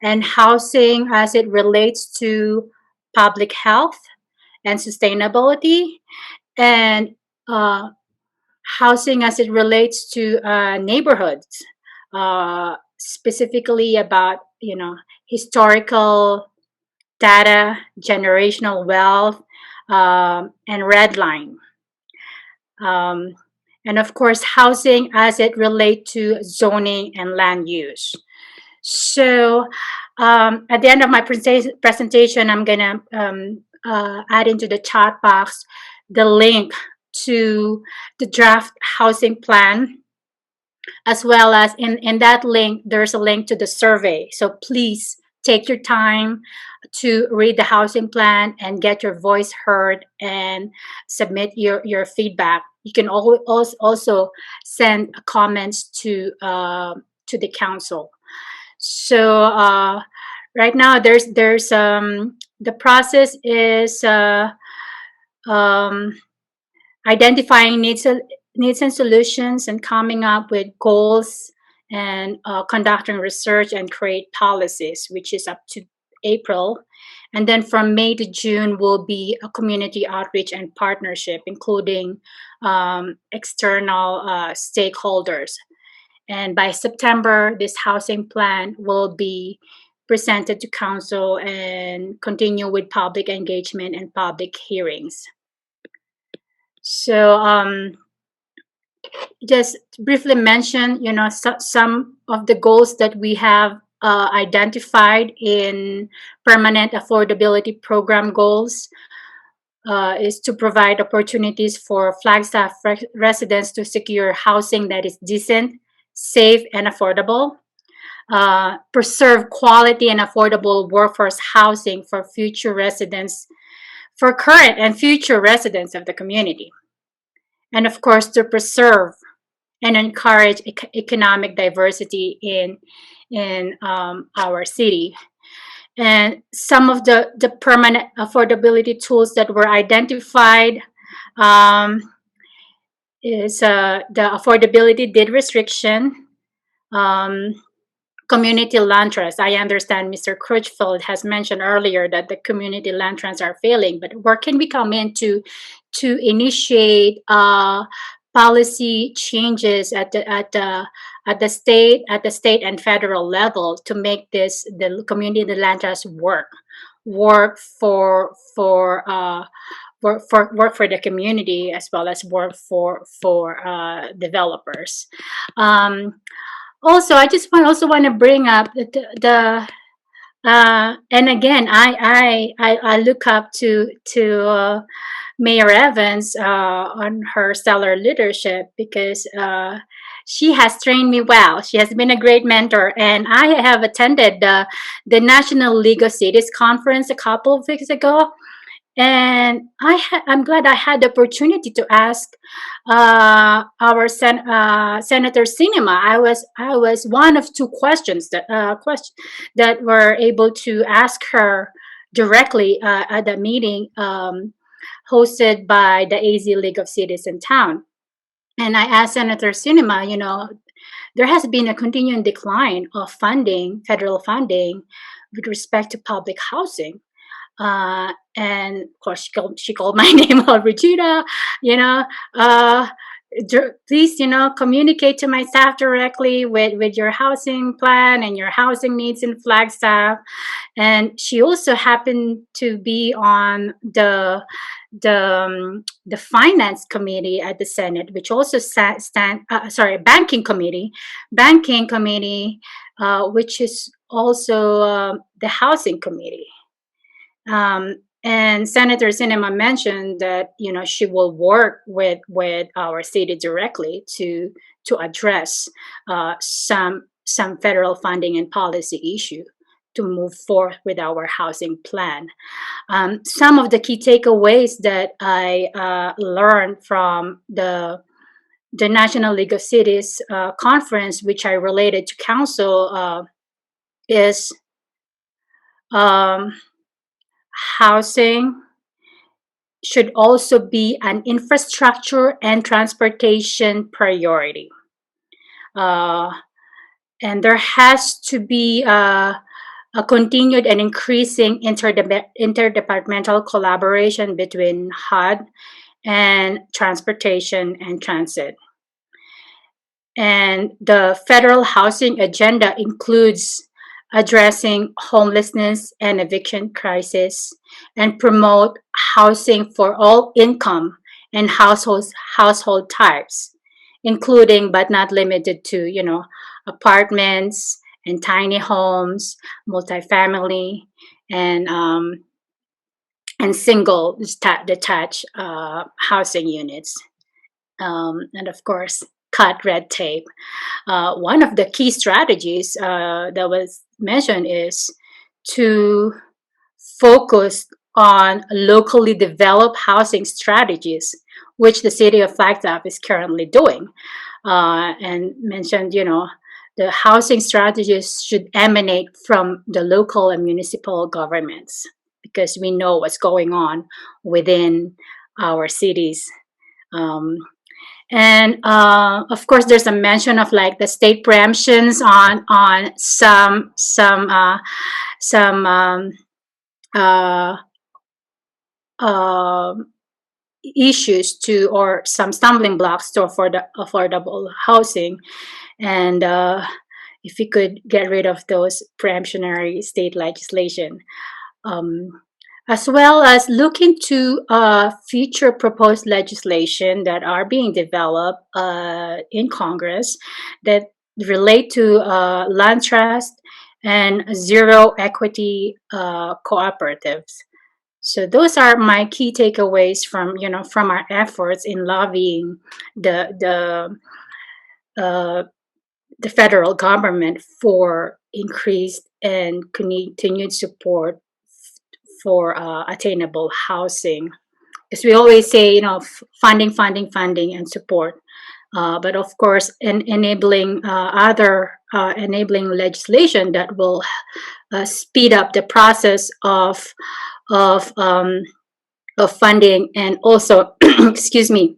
and housing as it relates to public health and sustainability, and housing as it relates to neighborhoods, specifically about historical data, generational wealth, and redline. And of course, housing as it relates to zoning and land use. So at the end of my presentation, I'm going to add into the chat box the link to the draft housing plan, as well as in that link, there's a link to the survey. So please take your time to read the housing plan and get your voice heard and submit your feedback. You can also send comments to the council. So right now, there's the process is identifying needs and solutions, and coming up with goals, and conducting research and create policies, which is up to April. And then from May to June will be a community outreach and partnership, including external stakeholders. And by September, this housing plan will be presented to council and continue with public engagement and public hearings. So just briefly mention, some of the goals that we have identified in permanent affordability program goals is to provide opportunities for Flagstaff residents to secure housing that is decent, safe, and affordable. Preserve quality and affordable workforce housing for future residents, for current and future residents of the community. And of course, to preserve and encourage economic diversity in our city. And some of the permanent affordability tools that were identified is the affordability deed restriction, community land trusts. I understand Mr. Crutchfield has mentioned earlier that the community land trusts are failing, but where can we come in to initiate policy changes at the state and federal level to make the community land trusts work for the community, as well as work for developers. Also, I just want to bring up the and again, I look up to Mayor Evans on her stellar leadership, because she has trained me well. She has been a great mentor, and I have attended the National League of Cities conference a couple of weeks ago. And I'm glad I had the opportunity to ask our Senator Sinema. I was one of two questions that were able to ask her directly at the meeting hosted by the AZ League of Cities in town. And I asked Senator Sinema, there has been a continuing decline of funding, federal funding, with respect to public housing. And of course, she called my name out, Regina, please, communicate to my staff directly with your housing plan and your housing needs in Flagstaff. And she also happened to be on the finance committee at the Senate, which also banking committee, which is also the housing committee. And Senator Sinema mentioned that she will work with our city directly to address some federal funding and policy issue to move forward with our housing plan. Some of the key takeaways that I learned from the National League of Cities conference, which I related to council, is housing should also be an infrastructure and transportation priority. And there has to be a continued and increasing interdepartmental collaboration between HUD and transportation and transit. And the federal housing agenda includes addressing homelessness and eviction crisis and promote housing for all income and household types, including but not limited to, apartments and tiny homes, multifamily, and single detached housing units, and of course, cut red tape. One of the key strategies that was mentioned is to focus on locally developed housing strategies, which the city of Flagstaff is currently doing. And mentioned, the housing strategies should emanate from the local and municipal governments, because we know what's going on within our cities. And of course, there's a mention of like the state preemptions on some issues to, or some stumbling blocks to affordable housing, and if we could get rid of those preemptionary state legislation. As well as look into future proposed legislation that are being developed in Congress that relate to land trust and zero equity cooperatives. So those are my key takeaways from our efforts in lobbying the federal government for increased and continued support for attainable housing. As we always say, funding, and support. But of course, enabling enabling legislation that will speed up the process of funding, and also, excuse me,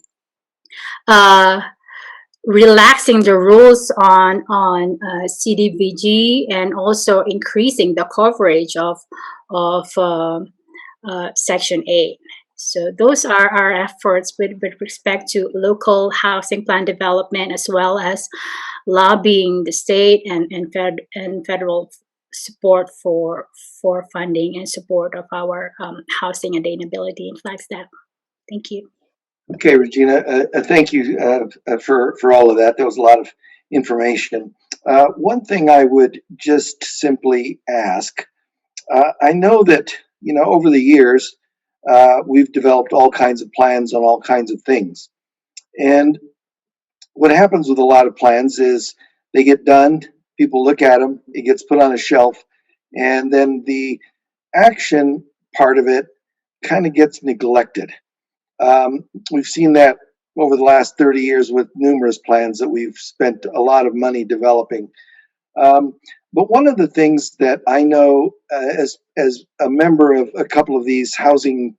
relaxing the rules on CDBG, and also increasing the coverage of Section 8. So those are our efforts with respect to local housing plan development, as well as lobbying the state and federal support for funding and support of our housing attainability in Flagstaff. Thank you. Okay, Regina, thank you for all of that. That was a lot of information. One thing I would just simply ask, I know that, over the years, we've developed all kinds of plans on all kinds of things. And what happens with a lot of plans is they get done, people look at them, it gets put on a shelf, and then the action part of it kind of gets neglected. We've seen that over the last 30 years with numerous plans that we've spent a lot of money developing. But one of the things that I know as a member of a couple of these housing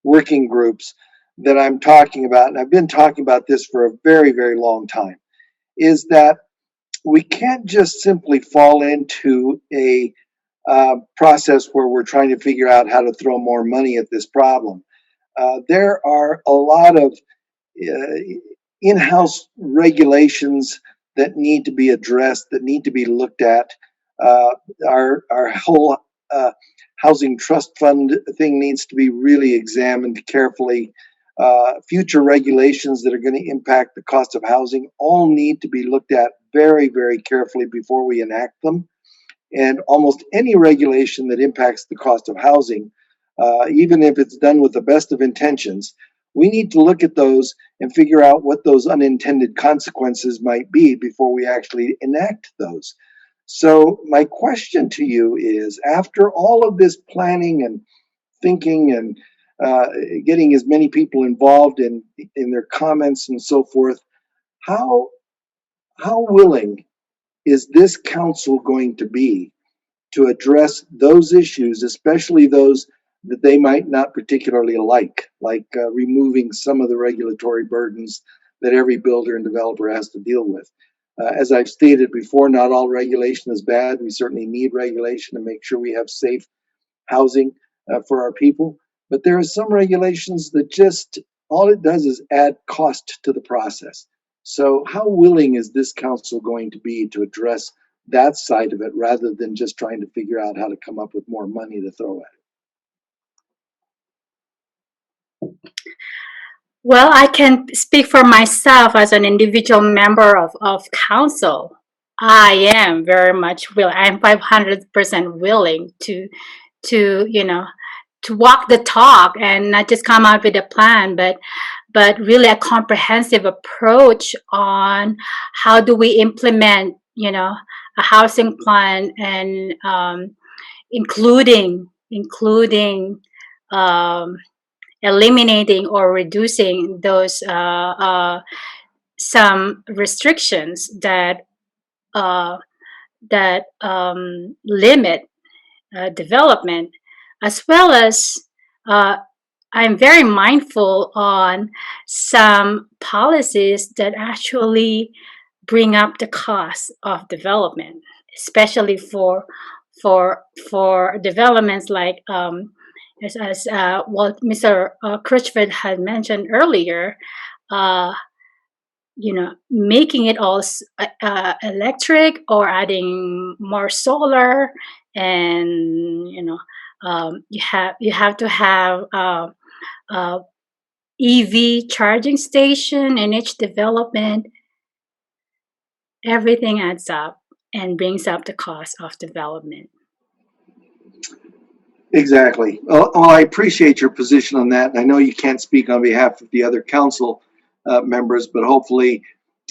working groups that I'm talking about, and I've been talking about this for a very, very long time, is that we can't just simply fall into a process where we're trying to figure out how to throw more money at this problem. There are a lot of in-house regulations that need to be addressed, that need to be looked at. Our whole housing trust fund thing needs to be really examined carefully. Future regulations that are going to impact the cost of housing all need to be looked at very, very carefully before we enact them. And almost any regulation that impacts the cost of housing, even if it's done with the best of intentions, we need to look at those and figure out what those unintended consequences might be before we actually enact those. So my question to you is, after all of this planning and thinking and getting as many people involved in their comments and so forth, how willing is this council going to be to address those issues, especially those that they might not particularly like removing some of the regulatory burdens that every builder and developer has to deal with. As I've stated before, not all regulation is bad. We certainly need regulation to make sure we have safe housing for our people. But there are some regulations that just, all it does is add cost to the process. So how willing is this council going to be to address that side of it rather than just trying to figure out how to come up with more money to throw at it? Well, I can speak for myself as an individual member of council. I am very much willing. I'm 500% willing to walk the talk and not just come out with a plan, but really a comprehensive approach on how do we implement, a housing plan, and including eliminating or reducing those some restrictions that limit development, as well as I'm very mindful on some policies that actually bring up the cost of development, especially for developments like as what Mr. Crutchfield had mentioned earlier, making it all electric or adding more solar, and you have to have EV charging station in each development. Everything adds up and brings up the cost of development. Exactly. Well, I appreciate your position on that. And I know you can't speak on behalf of the other council members, but hopefully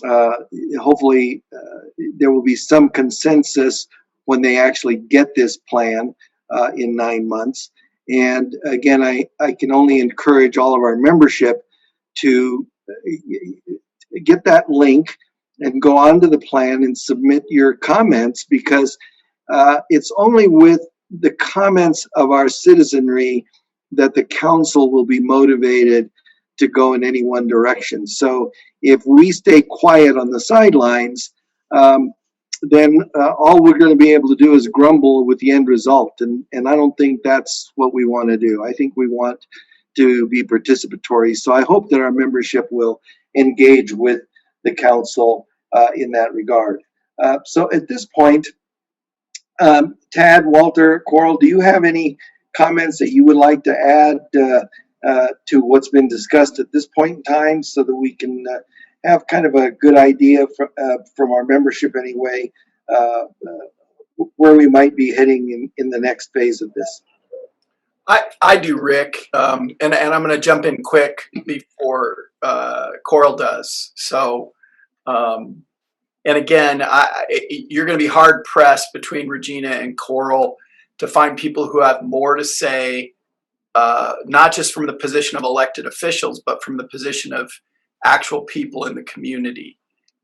there will be some consensus when they actually get this plan in 9 months. And again, I can only encourage all of our membership to get that link and go onto the plan and submit your comments, because it's only with the comments of our citizenry that the council will be motivated to go in any one direction. So if we stay quiet on the sidelines, then all we're going to be able to do is grumble with the end result. And I don't think that's what we want to do. I think we want to be participatory. So I hope that our membership will engage with the council in that regard. So at this point, Tad, Walter, Coral, do you have any comments that you would like to add to what's been discussed at this point in time, so that we can have kind of a good idea from our membership anyway, where we might be heading in the next phase of this? I do, Rick, and I'm going to jump in quick before Coral does. So, and again, you're going to be hard pressed between Regina and Coral to find people who have more to say, not just from the position of elected officials, but from the position of actual people in the community.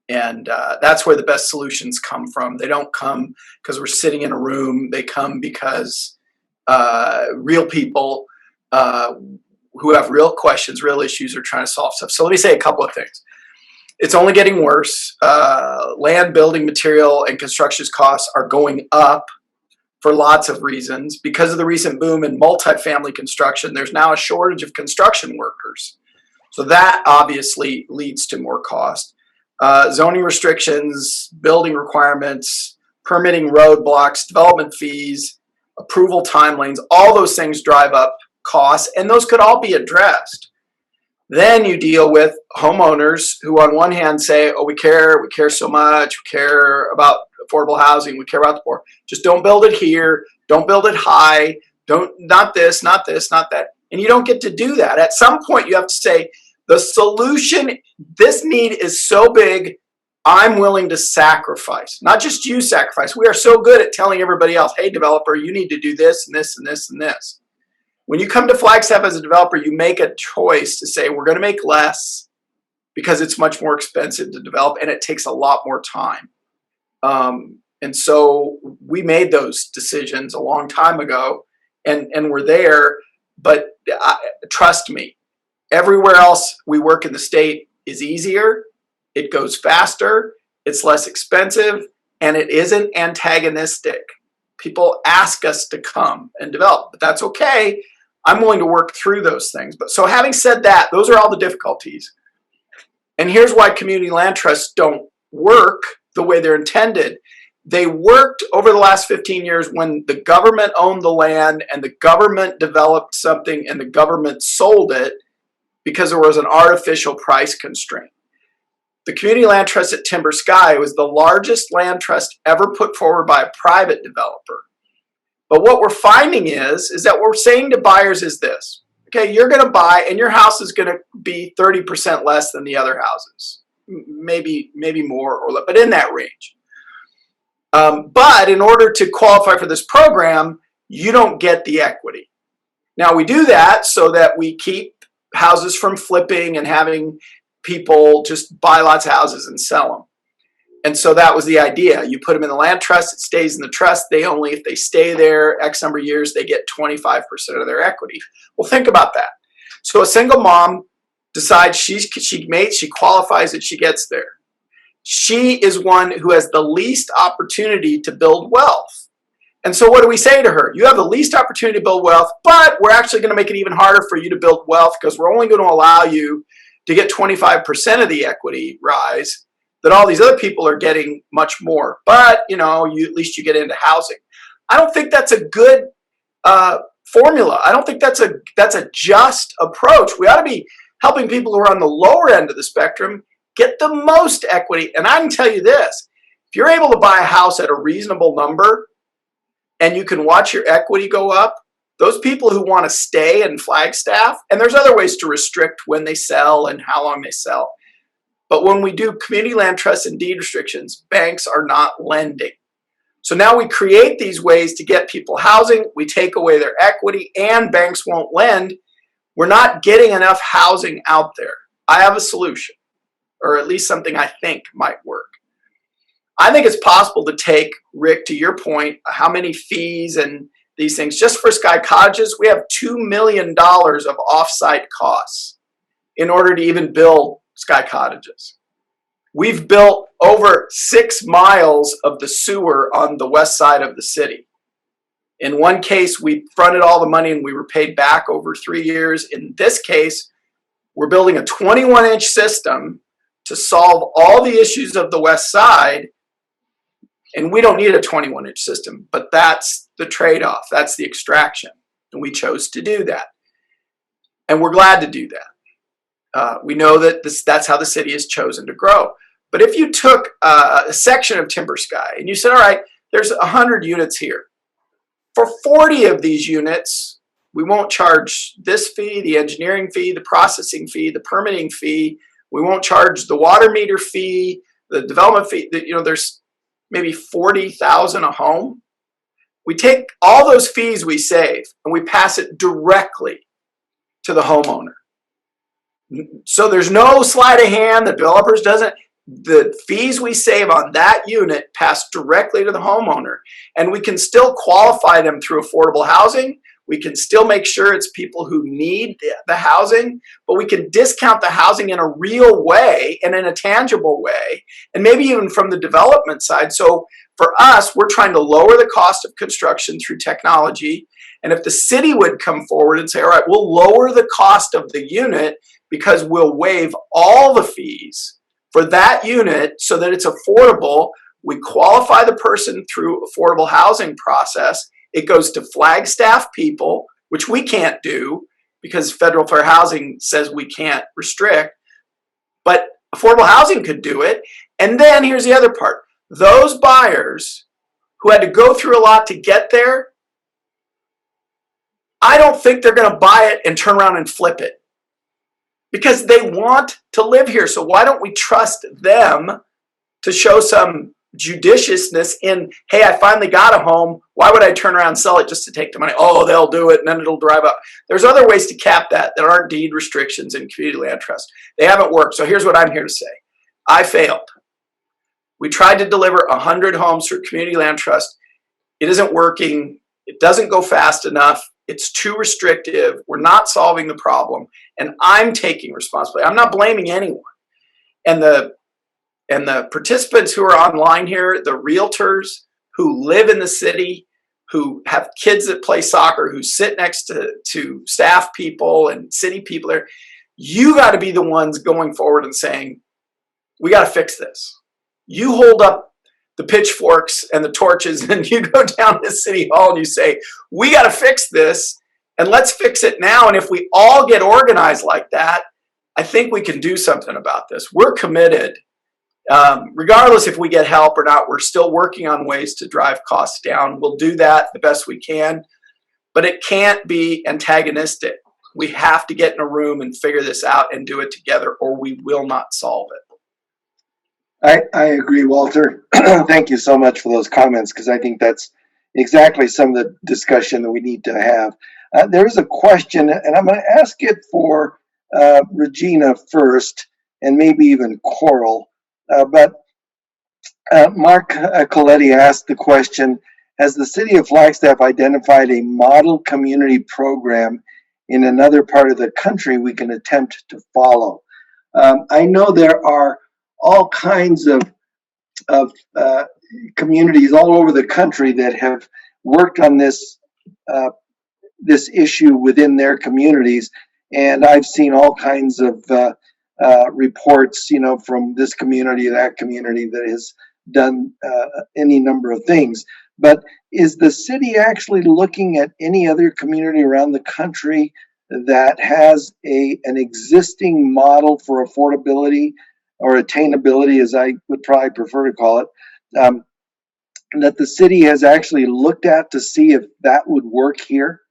And that's where the best solutions come from. They don't come because we're sitting in a room. They come because real people who have real questions, real issues, are trying to solve stuff. So let me say a couple of things. It's only getting worse. Land, building material, and construction costs are going up for lots of reasons. Because of the recent boom in multifamily construction, there's now a shortage of construction workers. So that obviously leads to more cost. Zoning restrictions, building requirements, permitting roadblocks, development fees, approval timelines, all those things drive up costs, and those could all be addressed. Then you deal with homeowners who on one hand say, oh, we care so much, we care about affordable housing, we care about the poor. Just don't build it here, don't build it high, not this, not that. And you don't get to do that. At some point you have to say, the solution, this need is so big, I'm willing to sacrifice. Not just you sacrifice. We are so good at telling everybody else, hey, developer, you need to do this and this and this and this. When you come to Flagstaff as a developer, you make a choice to say, we're going to make less because it's much more expensive to develop and it takes a lot more time. And so we made those decisions a long time ago, and we're there. but trust me, everywhere else we work in the state is easier, it goes faster, it's less expensive, and it isn't antagonistic. People ask us to come and develop, but that's okay. I'm willing to work through those things. But so having said that, those are all the difficulties. And here's why community land trusts don't work the way they're intended. They worked over the last 15 years when the government owned the land and the government developed something and the government sold it because there was an artificial price constraint. The community land trust at Timber Sky was the largest land trust ever put forward by a private developer. But what we're finding is that what we're saying to buyers is this. Okay, you're going to buy and your house is going to be 30% less than the other houses. Maybe more or less, but in that range. But in order to qualify for this program, you don't get the equity. Now we do that so that we keep houses from flipping and having people just buy lots of houses and sell them. And so that was the idea. You put them in the land trust, it stays in the trust. They only, if they stay there X number of years, they get 25% of their equity. Well, think about that. So a single mom decides she qualifies that she gets there. She is one who has the least opportunity to build wealth. And so what do we say to her? You have the least opportunity to build wealth, but we're actually going to make it even harder for you to build wealth because we're only going to allow you to get 25% of the equity rise that all these other people are getting much more. But, you know, at least you get into housing. I don't think that's a good formula. I don't think that's a just approach. We ought to be helping people who are on the lower end of the spectrum get the most equity. And I can tell you this, if you're able to buy a house at a reasonable number and you can watch your equity go up, those people who want to stay in Flagstaff, and there's other ways to restrict when they sell and how long they sell. But when we do community land trusts and deed restrictions, banks are not lending. So now we create these ways to get people housing, we take away their equity, and banks won't lend. We're not getting enough housing out there. I have a solution, or at least something I think might work. I think it's possible to take, Rick, to your point, how many fees and these things. Just for Sky Cottages, we have $2 million of offsite costs in order to even build Sky Cottages. We've built over 6 miles of the sewer on the west side of the city. In one case, we fronted all the money and we were paid back over 3 years. In this case, we're building a 21-inch system to solve all the issues of the west side. And we don't need a 21-inch system, but that's the trade-off. That's the extraction. And we chose to do that. And we're glad to do that. We know that that's how the city has chosen to grow. But if you took a section of Timber Sky and you said, all right, there's 100 units here. For 40 of these units, we won't charge this fee, the engineering fee, the processing fee, the permitting fee. We won't charge the water meter fee, the development fee. You know, there's maybe $40,000 a home. We take all those fees we save and we pass it directly to the homeowner. So there's no sleight of hand. The developers doesn't. The fees we save on that unit pass directly to the homeowner, and we can still qualify them through affordable housing. We can still make sure it's people who need the housing, but we can discount the housing in a real way and in a tangible way, and maybe even from the development side. So for us, we're trying to lower the cost of construction through technology. And if the city would come forward and say, all right, we'll lower the cost of the unit because we'll waive all the fees for that unit so that it's affordable. We qualify the person through affordable housing process. It goes to Flagstaff people, which we can't do because federal fair housing says we can't restrict, but affordable housing could do it. And then here's the other part. Those buyers who had to go through a lot to get there, I don't think they're going to buy it and turn around and flip it, because they want to live here. So why don't we trust them to show some judiciousness in, hey, I finally got a home. Why would I turn around and sell it just to take the money? Oh, they'll do it and then it'll drive up. There's other ways to cap that aren't deed restrictions in community land trust. They haven't worked. So here's what I'm here to say. I failed. We tried to deliver 100 homes through community land trust. It isn't working. It doesn't go fast enough. It's too restrictive. We're not solving the problem. And I'm taking responsibility. I'm not blaming anyone. And the participants who are online here, the realtors who live in the city, who have kids that play soccer, who sit next to staff people and city people there, you got to be the ones going forward and saying, we got to fix this. You hold up the pitchforks and the torches and you go down to City Hall and you say, we got to fix this and let's fix it now. And if we all get organized like that, I think we can do something about this. We're committed. Regardless if we get help or not, we're still working on ways to drive costs down. We'll do that the best we can, but it can't be antagonistic. We have to get in a room and figure this out and do it together, or we will not solve it. I agree, Walter. Thank you so much for those comments, because I think that's exactly some of the discussion that we need to have. There is a question, and I'm going to ask it for Regina first, and maybe even Coral. But Mark Coletti asked the question, has the city of Flagstaff identified a model community program in another part of the country we can attempt to follow? I know there are all kinds of communities all over the country that have worked on this issue within their communities, and I've seen all kinds of reports, from this community, that community that has done any number of things. But is the city actually looking at any other community around the country that has an existing model for affordability or attainability, as I would probably prefer to call it, that the city has actually looked at to see if that would work here?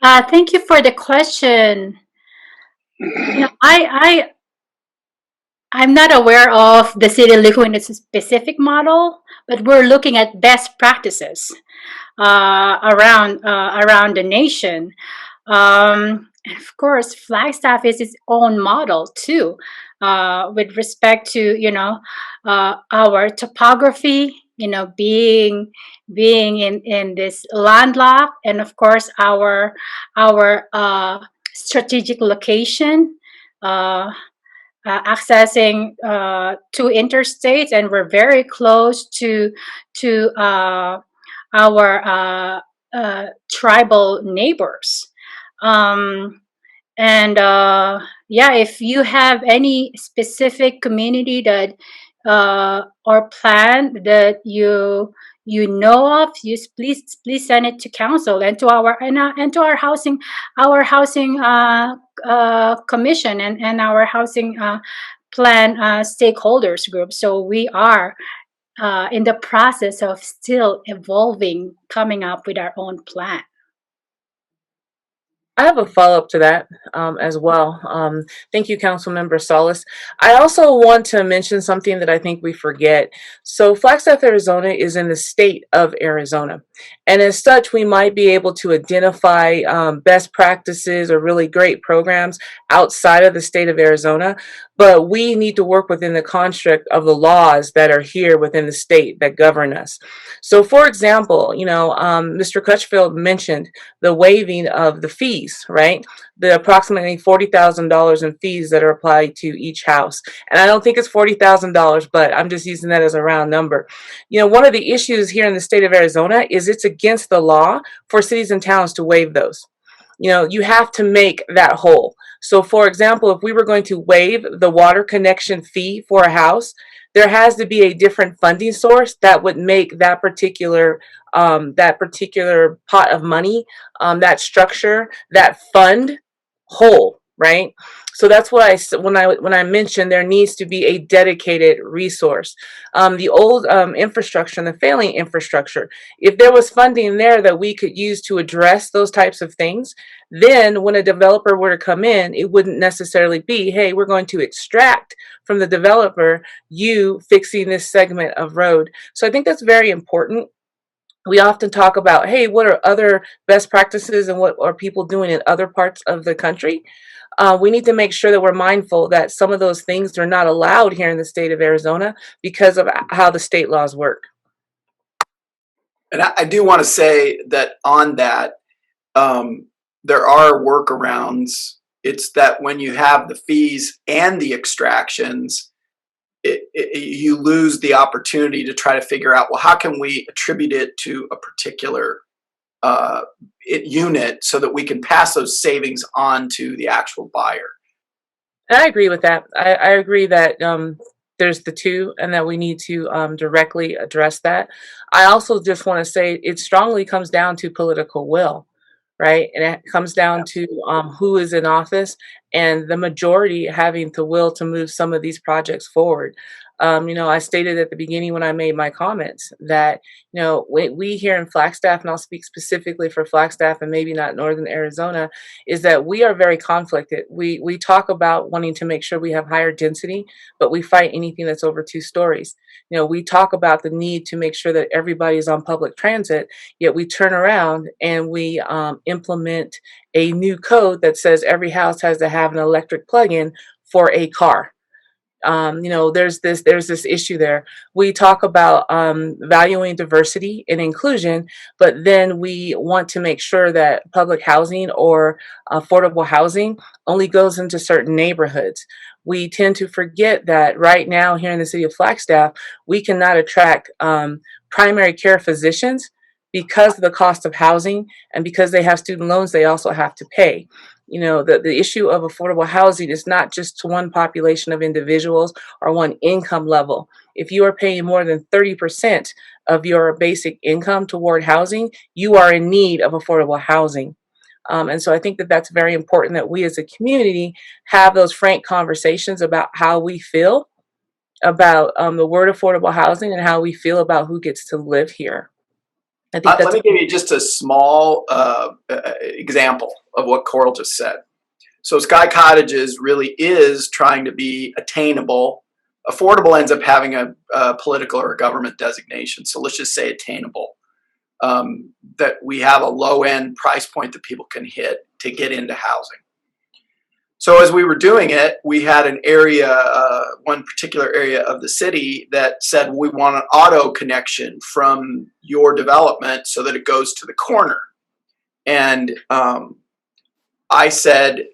Thank you for the question. I'm not aware of the city looking at a specific model, but we're looking at best practices around the nation. And of course, Flagstaff is its own model too, with respect to our topography. Being in this landlocked, and of course our strategic location, accessing two interstates, and we're very close to our tribal neighbors. If you have any specific community that or plan that you know of, please send it to council and to our housing commission and our housing plan stakeholders group. So we are in the process of still evolving, coming up with our own plan. I have a follow-up to that as well. Thank you, Councilmember Salas. I also want to mention something that I think we forget. So Flagstaff, Arizona is in the state of Arizona. And as such, we might be able to identify best practices or really great programs outside of the state of Arizona. But we need to work within the construct of the laws that are here within the state that govern us. So, for example, Mr. Crutchfield mentioned the waiving of the fees, right? The approximately $40,000 in fees that are applied to each house. And I don't think it's $40,000, but I'm just using that as a round number. One of the issues here in the state of Arizona is it's against the law for cities and towns to waive those. You have to make that whole. So, for example, if we were going to waive the water connection fee for a house, there has to be a different funding source that would make that particular pot of money, that structure, that fund whole, right? So that's what when I mentioned there needs to be a dedicated resource. The old infrastructure and the failing infrastructure, if there was funding there that we could use to address those types of things, then when a developer were to come in, it wouldn't necessarily be, hey, we're going to extract from the developer you fixing this segment of road. So I think that's very important. We often talk about, hey, what are other best practices and what are people doing in other parts of the country? We need to make sure that we're mindful that some of those things are not allowed here in the state of Arizona because of how the state laws work. And I do want to say that on that, there are workarounds. It's that when you have the fees and the extractions, you lose the opportunity to try to figure out, well, how can we attribute it to a particular unit so that we can pass those savings on to the actual buyer. I agree with that. I agree that there's the two, and that we need to directly address that. I also just want to say it strongly comes down to political will, right? And it comes down to who is in office, and the majority having the will to move some of these projects forward. I stated at the beginning when I made my comments that, we here in Flagstaff, and I'll speak specifically for Flagstaff and maybe not Northern Arizona, is that we are very conflicted. We talk about wanting to make sure we have higher density, but we fight anything that's over 2 stories. We talk about the need to make sure that everybody is on public transit, yet we turn around and we implement a new code that says every house has to have an electric plug-in for a car. There's this issue there. We talk about valuing diversity and inclusion, but then we want to make sure that public housing or affordable housing only goes into certain neighborhoods. We tend to forget that right now here in the city of Flagstaff, we cannot attract primary care physicians because of the cost of housing, and because they have student loans they also have to pay. The issue of affordable housing is not just to one population of individuals or one income level. If you are paying more than 30% of your basic income toward housing, you are in need of affordable housing. And so I think that that's very important, that we as a community have those frank conversations about how we feel about the word affordable housing, and how we feel about who gets to live here. I think Let that's me give you just a small example of what Coral just said. So Sky Cottages really is trying to be attainable. Affordable ends up having a political or a government designation. So let's just say attainable. That we have a low end price point that people can hit to get into housing. So as we were doing it, we had an area, one particular area of the city that said, we want an auto connection from your development so that it goes to the corner. And I said,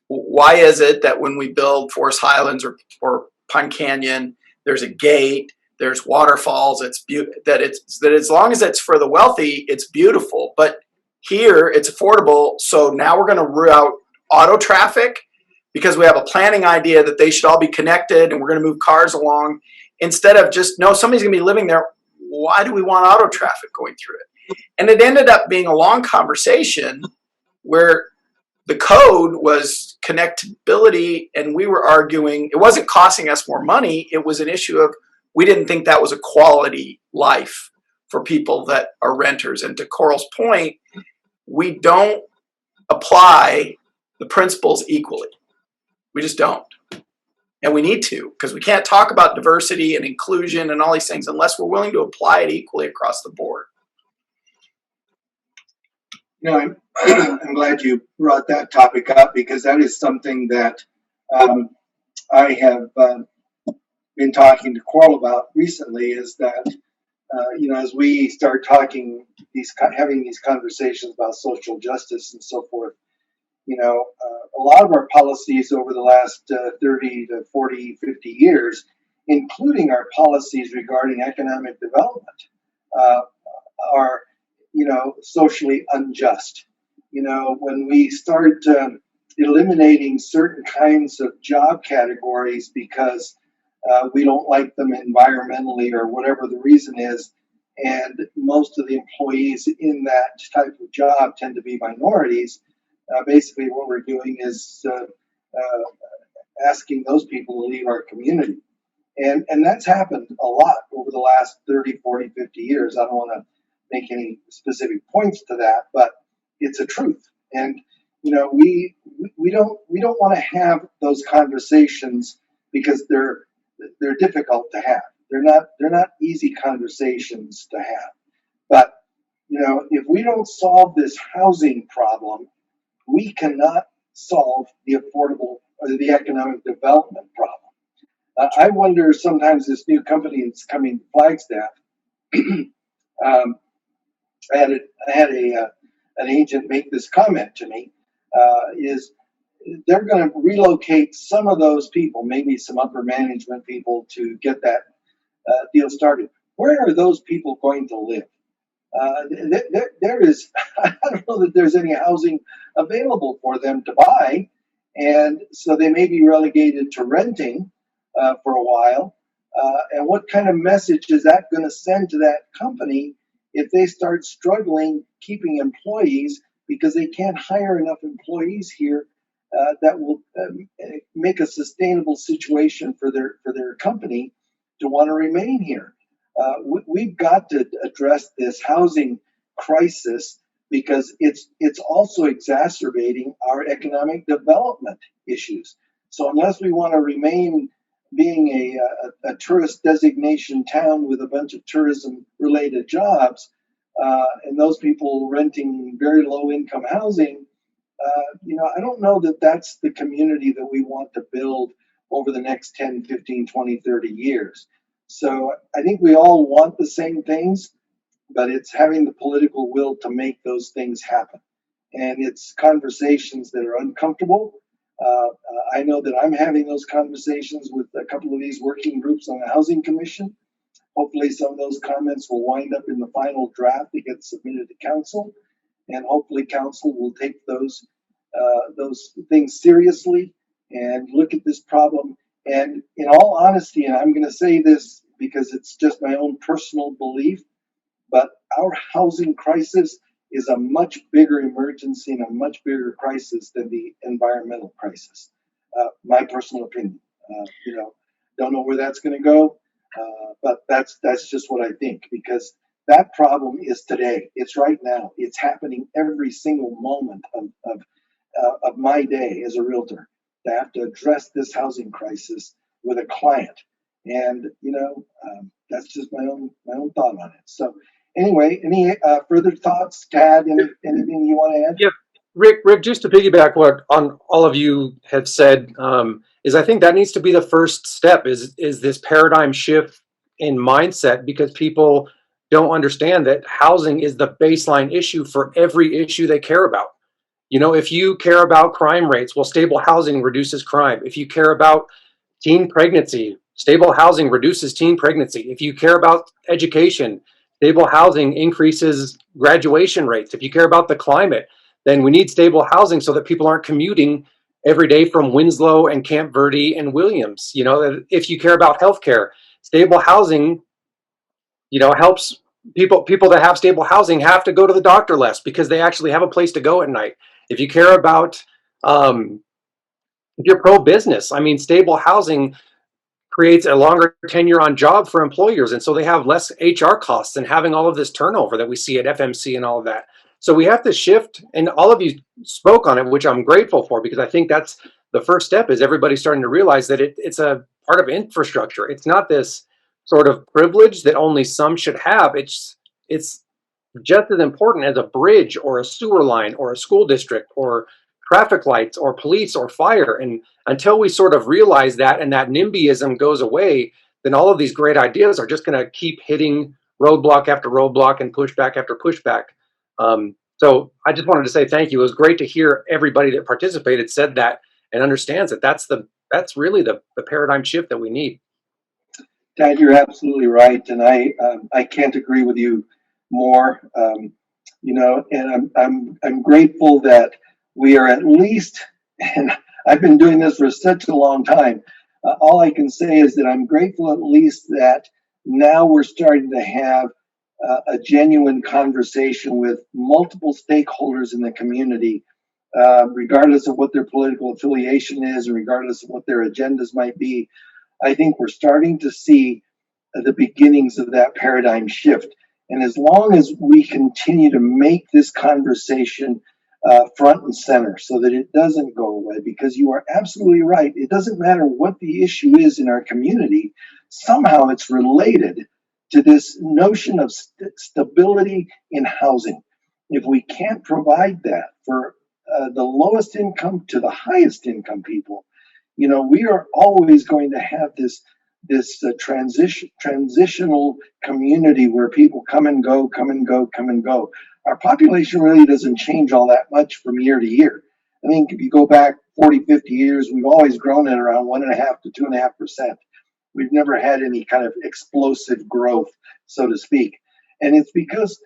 why is it that when we build Forest Highlands or Pine Canyon, there's a gate, there's waterfalls, that as long as it's for the wealthy, it's beautiful. But here it's affordable. So now we're going to route auto traffic because we have a planning idea that they should all be connected and we're going to move cars along, instead of just, no, somebody's going to be living there. Why do we want auto traffic going through it? And it ended up being a long conversation where the code was connectability, and we were arguing it wasn't costing us more money. It was an issue of, we didn't think that was a quality life for people that are renters. And to Coral's point, we don't apply the principles equally. We just don't. And we need to, because we can't talk about diversity and inclusion and all these things unless we're willing to apply it equally across the board. I'm glad you brought that topic up, because that is something that I have been talking to Coral about recently, is that, as we start having these conversations about social justice and so forth, a lot of our policies over the last 30 to 40, 50 years, including our policies regarding economic development, are, socially unjust. When we start eliminating certain kinds of job categories because we don't like them environmentally or whatever the reason is, and most of the employees in that type of job tend to be minorities, basically what we're doing is asking those people to leave our community. And that's happened a lot over the last 30, 40, 50 years. I don't want to make any specific points to that, but it's a truth. And we don't want to have those conversations because they're difficult to have. They're not easy conversations to have. But if we don't solve this housing problem, we cannot solve the affordable or the economic development problem. I wonder sometimes, this new company that's coming to Flagstaff, I had an agent make this comment to me, is they're going to relocate some of those people, maybe some upper management people, to get that deal started. Where are those people going to live? There is, I don't know that there's any housing available for them to buy. And so they may be relegated to renting for a while. And what kind of message is that going to send to that company if they start struggling keeping employees because they can't hire enough employees here that will make a sustainable situation for their company to want to remain here? We've got to address this housing crisis because it's also exacerbating our economic development issues. So unless we want to remain being a tourist designation town with a bunch of tourism related jobs, and those people renting very low income housing, I don't know that that's the community that we want to build over the next 10, 15, 20, 30 years. So I think we all want the same things, but it's having the political will to make those things happen. And it's conversations that are uncomfortable. I know that I'm having those conversations with a couple of these working groups on the Housing Commission. Hopefully some of those comments will wind up in the final draft that gets submitted to council. And hopefully council will take those things seriously and look at this problem. And in all honesty, and I'm going to say this because it's just my own personal belief, but our housing crisis is a much bigger emergency and a much bigger crisis than the environmental crisis. My personal opinion. Don't know where that's going to go, but that's just what I think, because that problem is today. It's right now. It's happening every single moment of my day as a realtor. To have to address this housing crisis with a client, and that's just my own thought on it. So anyway, any further thoughts, Tad? Anything you want to add? Yeah, Rick, just to piggyback what on all of you have said, is I think that needs to be the first step. Is this paradigm shift in mindset, because people don't understand that housing is the baseline issue for every issue they care about. If you care about crime rates, well, stable housing reduces crime. If you care about teen pregnancy, stable housing reduces teen pregnancy. If you care about education, stable housing increases graduation rates. If you care about the climate, then we need stable housing so that people aren't commuting every day from Winslow and Camp Verde and Williams. If you care about healthcare, stable housing, helps people that have stable housing have to go to the doctor less because they actually have a place to go at night. If you care about, if you're pro-business, stable housing creates a longer tenure on job for employers. And so they have less HR costs and having all of this turnover that we see at FMC and all of that. So we have to shift, and all of you spoke on it, which I'm grateful for, because I think that's the first step, is everybody starting to realize that it's a part of infrastructure. It's not this sort of privilege that only some should have. It's just as important as a bridge or a sewer line or a school district or traffic lights or police or fire. And until we sort of realize that and that NIMBYism goes away, then all of these great ideas are just going to keep hitting roadblock after roadblock and pushback after pushback. So I just wanted to say thank you. It was great to hear everybody that participated said that and understands that that's really the paradigm shift that we need. Dad, you're absolutely right, and I can't agree with you more. And I'm grateful that we are at least, and I've been doing this for such a long time. All I can say is that I'm grateful at least that now we're starting to have a genuine conversation with multiple stakeholders in the community, regardless of what their political affiliation is, and regardless of what their agendas might be. I think we're starting to see the beginnings of that paradigm shift. And as long as we continue to make this conversation front and center so that it doesn't go away, because you are absolutely right. It doesn't matter what the issue is in our community. Somehow it's related to this notion of stability in housing. If we can't provide that for the lowest income to the highest income people, we are always going to have this transitional community where people come and go, come and go, come and go. Our population really doesn't change all that much from year to year. I think if you go back 40, 50 years, we've always grown at around 1.5 to 2.5%. We've never had any kind of explosive growth, so to speak. And it's because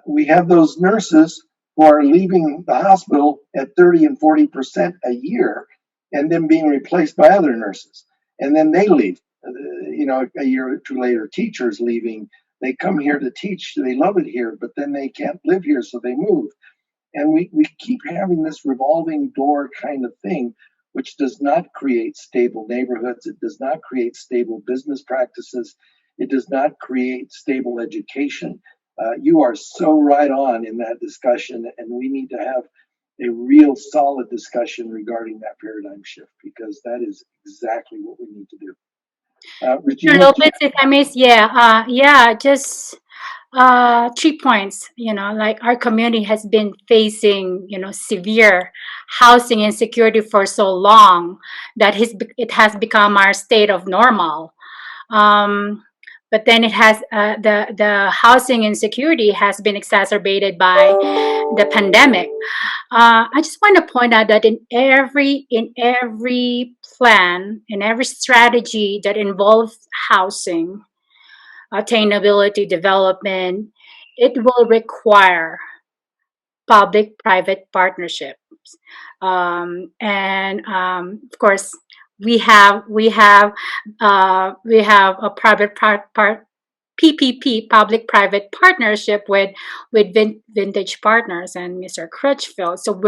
we have those nurses who are leaving the hospital at 30 and 40% a year and then being replaced by other nurses. And then they leave, a year or two later, teachers leaving. They come here to teach, they love it here, but then they can't live here, so they move. And we keep having this revolving door kind of thing, which does not create stable neighborhoods. It does not create stable business practices. It does not create stable education. You are so right on in that discussion, and we need to have a real solid discussion regarding that paradigm shift, because that is exactly what we need to do. Regina, Lopez, if I may, just 3 points. Like our community has been facing, severe housing insecurity for so long that it has become our state of normal. But then it has the housing insecurity has been exacerbated by the pandemic. I just want to point out that in every plan, in every strategy that involves housing, attainability development, it will require public-private partnerships. Of course, we have a private PPP, public-private partnership with Vintage Partners and Mr. Crutchfield. So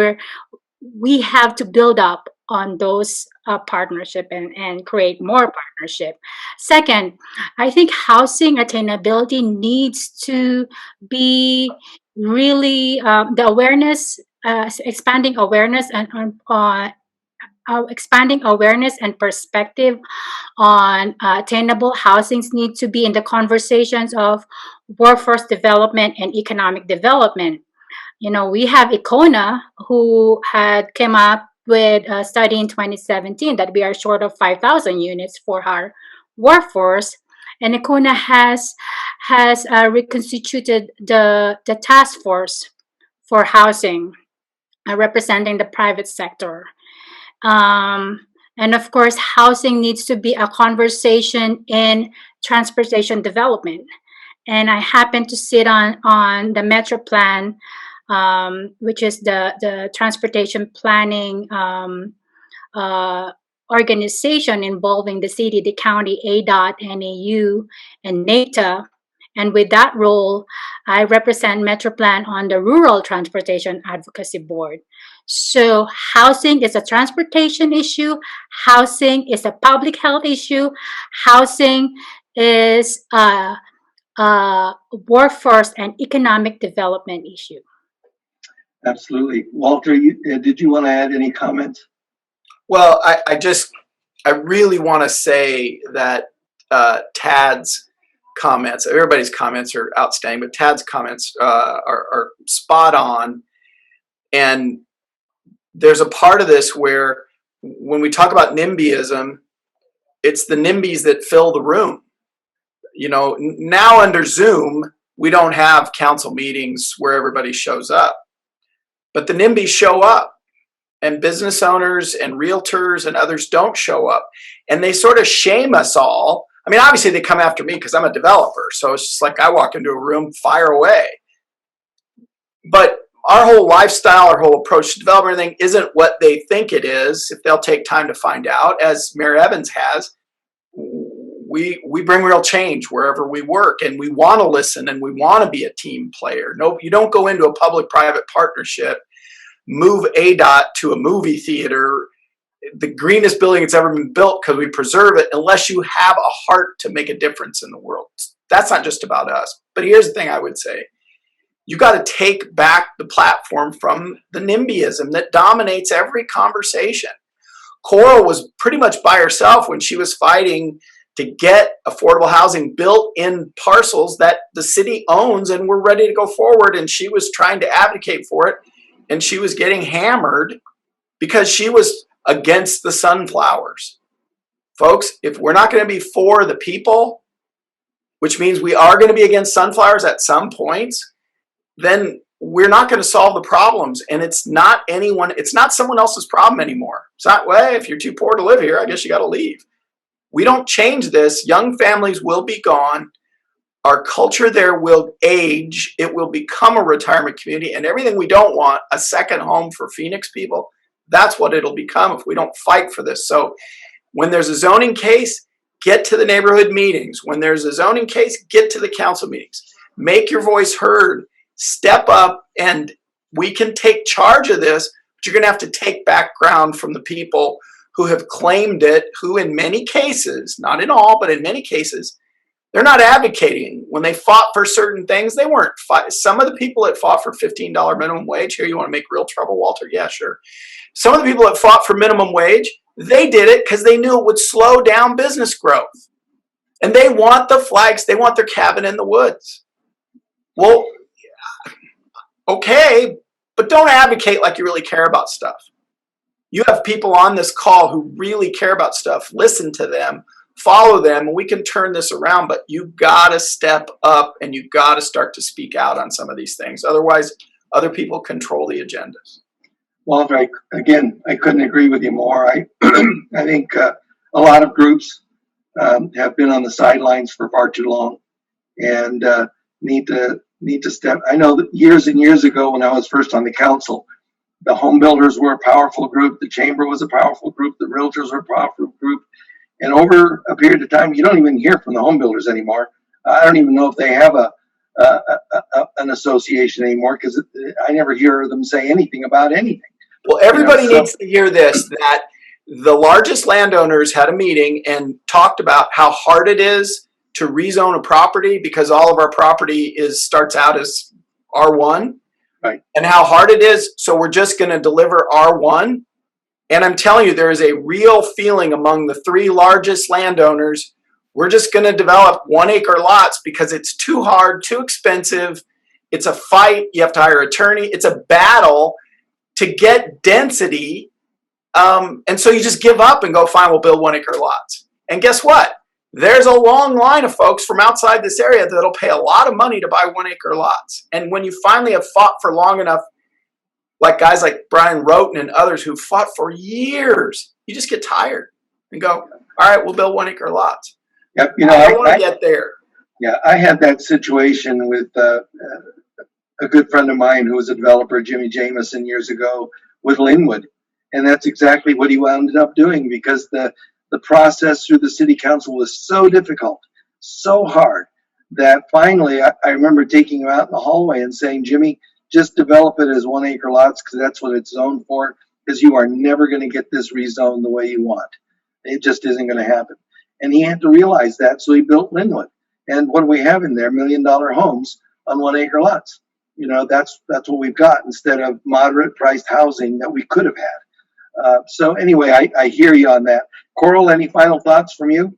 we have to build up on those partnership and create more partnership. Second, I think housing attainability needs to be really the awareness, expanding awareness and perspective on attainable housings need to be in the conversations of workforce development and economic development. We have Icona, who had come up with a study in 2017 that we are short of 5,000 units for our workforce. And Icona has reconstituted the task force for housing, representing the private sector. And of course, housing needs to be a conversation in transportation development. And I happen to sit on the Metro Plan, which is the transportation planning organization involving the city, the county, ADOT, NAU, and NATA. And with that role, I represent MetroPlan on the Rural Transportation Advocacy Board. So housing is a transportation issue. Housing is a public health issue. Housing is a workforce and economic development issue. absolutely. Walter, did you want to add any comments? Well, I really want to say that Tad's comments, everybody's comments are outstanding, but Tad's comments are spot on. And there's a part of this where when we talk about NIMBYism, it's the NIMBYs that fill the room. Now under Zoom, we don't have council meetings where everybody shows up, but the NIMBYs show up. And business owners and realtors and others don't show up. And they sort of shame us all. I mean, obviously they come after me because I'm a developer. So it's just like I walk into a room, fire away. But our whole lifestyle, our whole approach to development, everything isn't what they think it is. If they'll take time to find out, as Mayor Evans has, we bring real change wherever we work. And we want to listen and we want to be a team player. No, you don't go into a public-private partnership, move ADOT to a movie theater, the greenest building that's ever been built because we preserve it, unless you have a heart to make a difference in the world. That's not just about us. But here's the thing I would say. You got to take back the platform from the NIMBYism that dominates every conversation. Coral was pretty much by herself when she was fighting to get affordable housing built in parcels that the city owns and we're ready to go forward. And she was trying to advocate for it. And she was getting hammered because she was against the sunflowers. folks, if we're not going to be for the people, which means we are going to be against sunflowers at some points, then we're not going to solve the problems. And it's not someone else's problem anymore. It's not, well, if you're too poor to live here, I guess you got to leave. We don't change this. Young families will be gone. Our culture there will age. It will become a retirement community, and everything we don't want, a second home for Phoenix people, that's what it'll become if we don't fight for this. So when there's a zoning case, get to the neighborhood meetings. When there's a zoning case, get to the council meetings. Make your voice heard. Step up, and we can take charge of this, but you're going to have to take background from the people who have claimed it, who in many cases, not in all, but in many cases, they're not advocating. When they fought for certain things, they weren't some of the people that fought for $15 minimum wage, here, you want to make real trouble, Walter? Yeah, sure. Some of the people that fought for minimum wage, they did it because they knew it would slow down business growth. And they want the flags, they want their cabin in the woods. Well, okay, but don't advocate like you really care about stuff. You have people on this call who really care about stuff. Listen to them, follow them, and we can turn this around. But you got to step up, and you got to start to speak out on some of these things. Otherwise, other people control the agendas. Walter, I couldn't agree with you more. I think a lot of groups have been on the sidelines for far too long, and need to step. I know that years and years ago, when I was first on the council, the home builders were a powerful group, the chamber was a powerful group, the realtors were a powerful group, and over a period of time, you don't even hear from the home builders anymore. I don't even know if they have an association anymore, because I never hear them say anything about anything. Well, everybody needs to hear this, that the largest landowners had a meeting and talked about how hard it is to rezone a property, because all of our property starts out as R1. Right. And how hard it is. So we're just going to deliver R1. And I'm telling you, there is a real feeling among the 3 largest landowners. We're just going to develop 1 acre lots because it's too hard, too expensive. It's a fight. You have to hire an attorney. It's a battle to get density. And so you just give up and go, fine, we'll build 1 acre lots. And guess what? There's a long line of folks from outside this area that'll pay a lot of money to buy 1 acre lots. And when you finally have fought for long enough, like guys like Brian Roten and others who fought for years, you just get tired and go, all right, we'll build 1 acre lots. Yep, I want to get there. Yeah, I had that situation with a good friend of mine who was a developer, Jimmy Jameson, years ago with Linwood. And that's exactly what he wound up doing, because the process through the city council was so difficult, so hard, that finally I remember taking him out in the hallway and saying, Jimmy, just develop it as 1 acre lots, because that's what it's zoned for, because you are never going to get this rezoned the way you want. It just isn't going to happen. And he had to realize that, so he built Linwood. And what do we have in there? $1 million homes on 1 acre lots. That's what we've got, instead of moderate priced housing that we could have had. So anyway, I hear you on that. Coral, any final thoughts from you?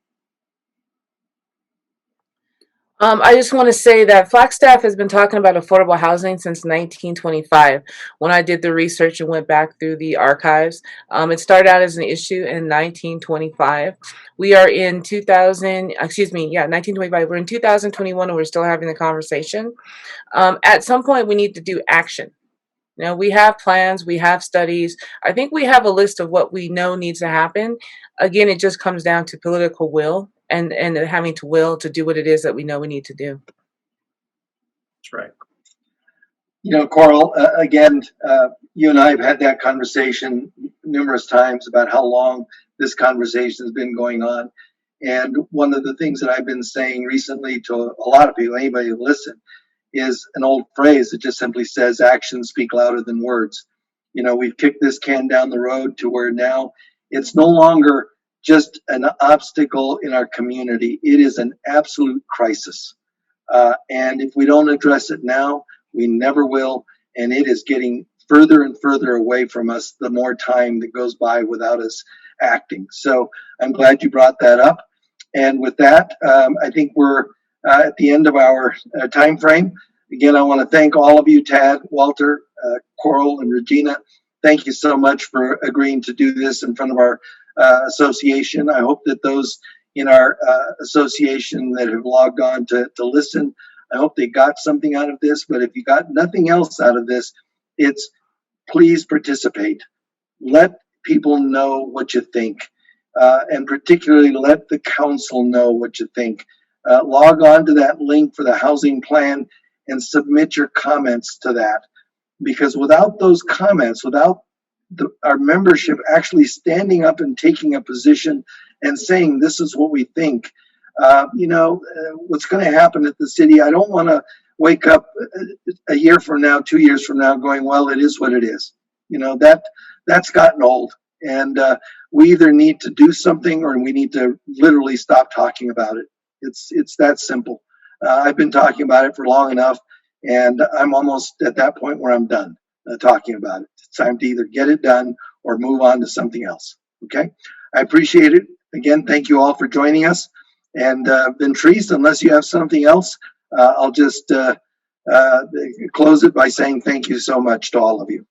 I just want to say that Flagstaff has been talking about affordable housing since 1925. When I did the research and went back through the archives, it started out as an issue in 1925. We are in 1925. We're in 2021 and we're still having the conversation. At some point, we need to do action. We have plans, we have studies. I think we have a list of what we know needs to happen. Again, it just comes down to political will and having to will to do what it is that we know we need to do. That's right. Coral, again, you and I have had that conversation numerous times about how long this conversation has been going on. And one of the things that I've been saying recently to a lot of people, anybody who listen, is an old phrase that just simply says actions speak louder than words. We've kicked this can down the road to where now it's no longer just an obstacle in our community. It is an absolute crisis. And if we don't address it now, we never will. And it is getting further and further away from us the more time that goes by without us acting. So I'm glad you brought that up. And with that, I think we're at the end of our time frame. Again, I want to thank all of you, Tad, Walter, Coral, and Regina. Thank you so much for agreeing to do this in front of our association. I hope that those in our association that have logged on to listen, I hope they got something out of this. But if you got nothing else out of this, it's please participate. Let people know what you think, and particularly let the council know what you think. Log on to that link for the housing plan and submit your comments to that. Because without those comments, without our membership actually standing up and taking a position and saying, this is what we think, what's going to happen at the city, I don't want to wake up a year from now, 2 years from now going, well, it is what it is. That's gotten old. And we either need to do something or we need to literally stop talking about it. It's that simple. I've been talking about it for long enough, and I'm almost at that point where I'm done talking about it. It's time to either get it done or move on to something else. Okay? I appreciate it. Again, thank you all for joining us. And Ventrice, unless you have something else, I'll just close it by saying thank you so much to all of you.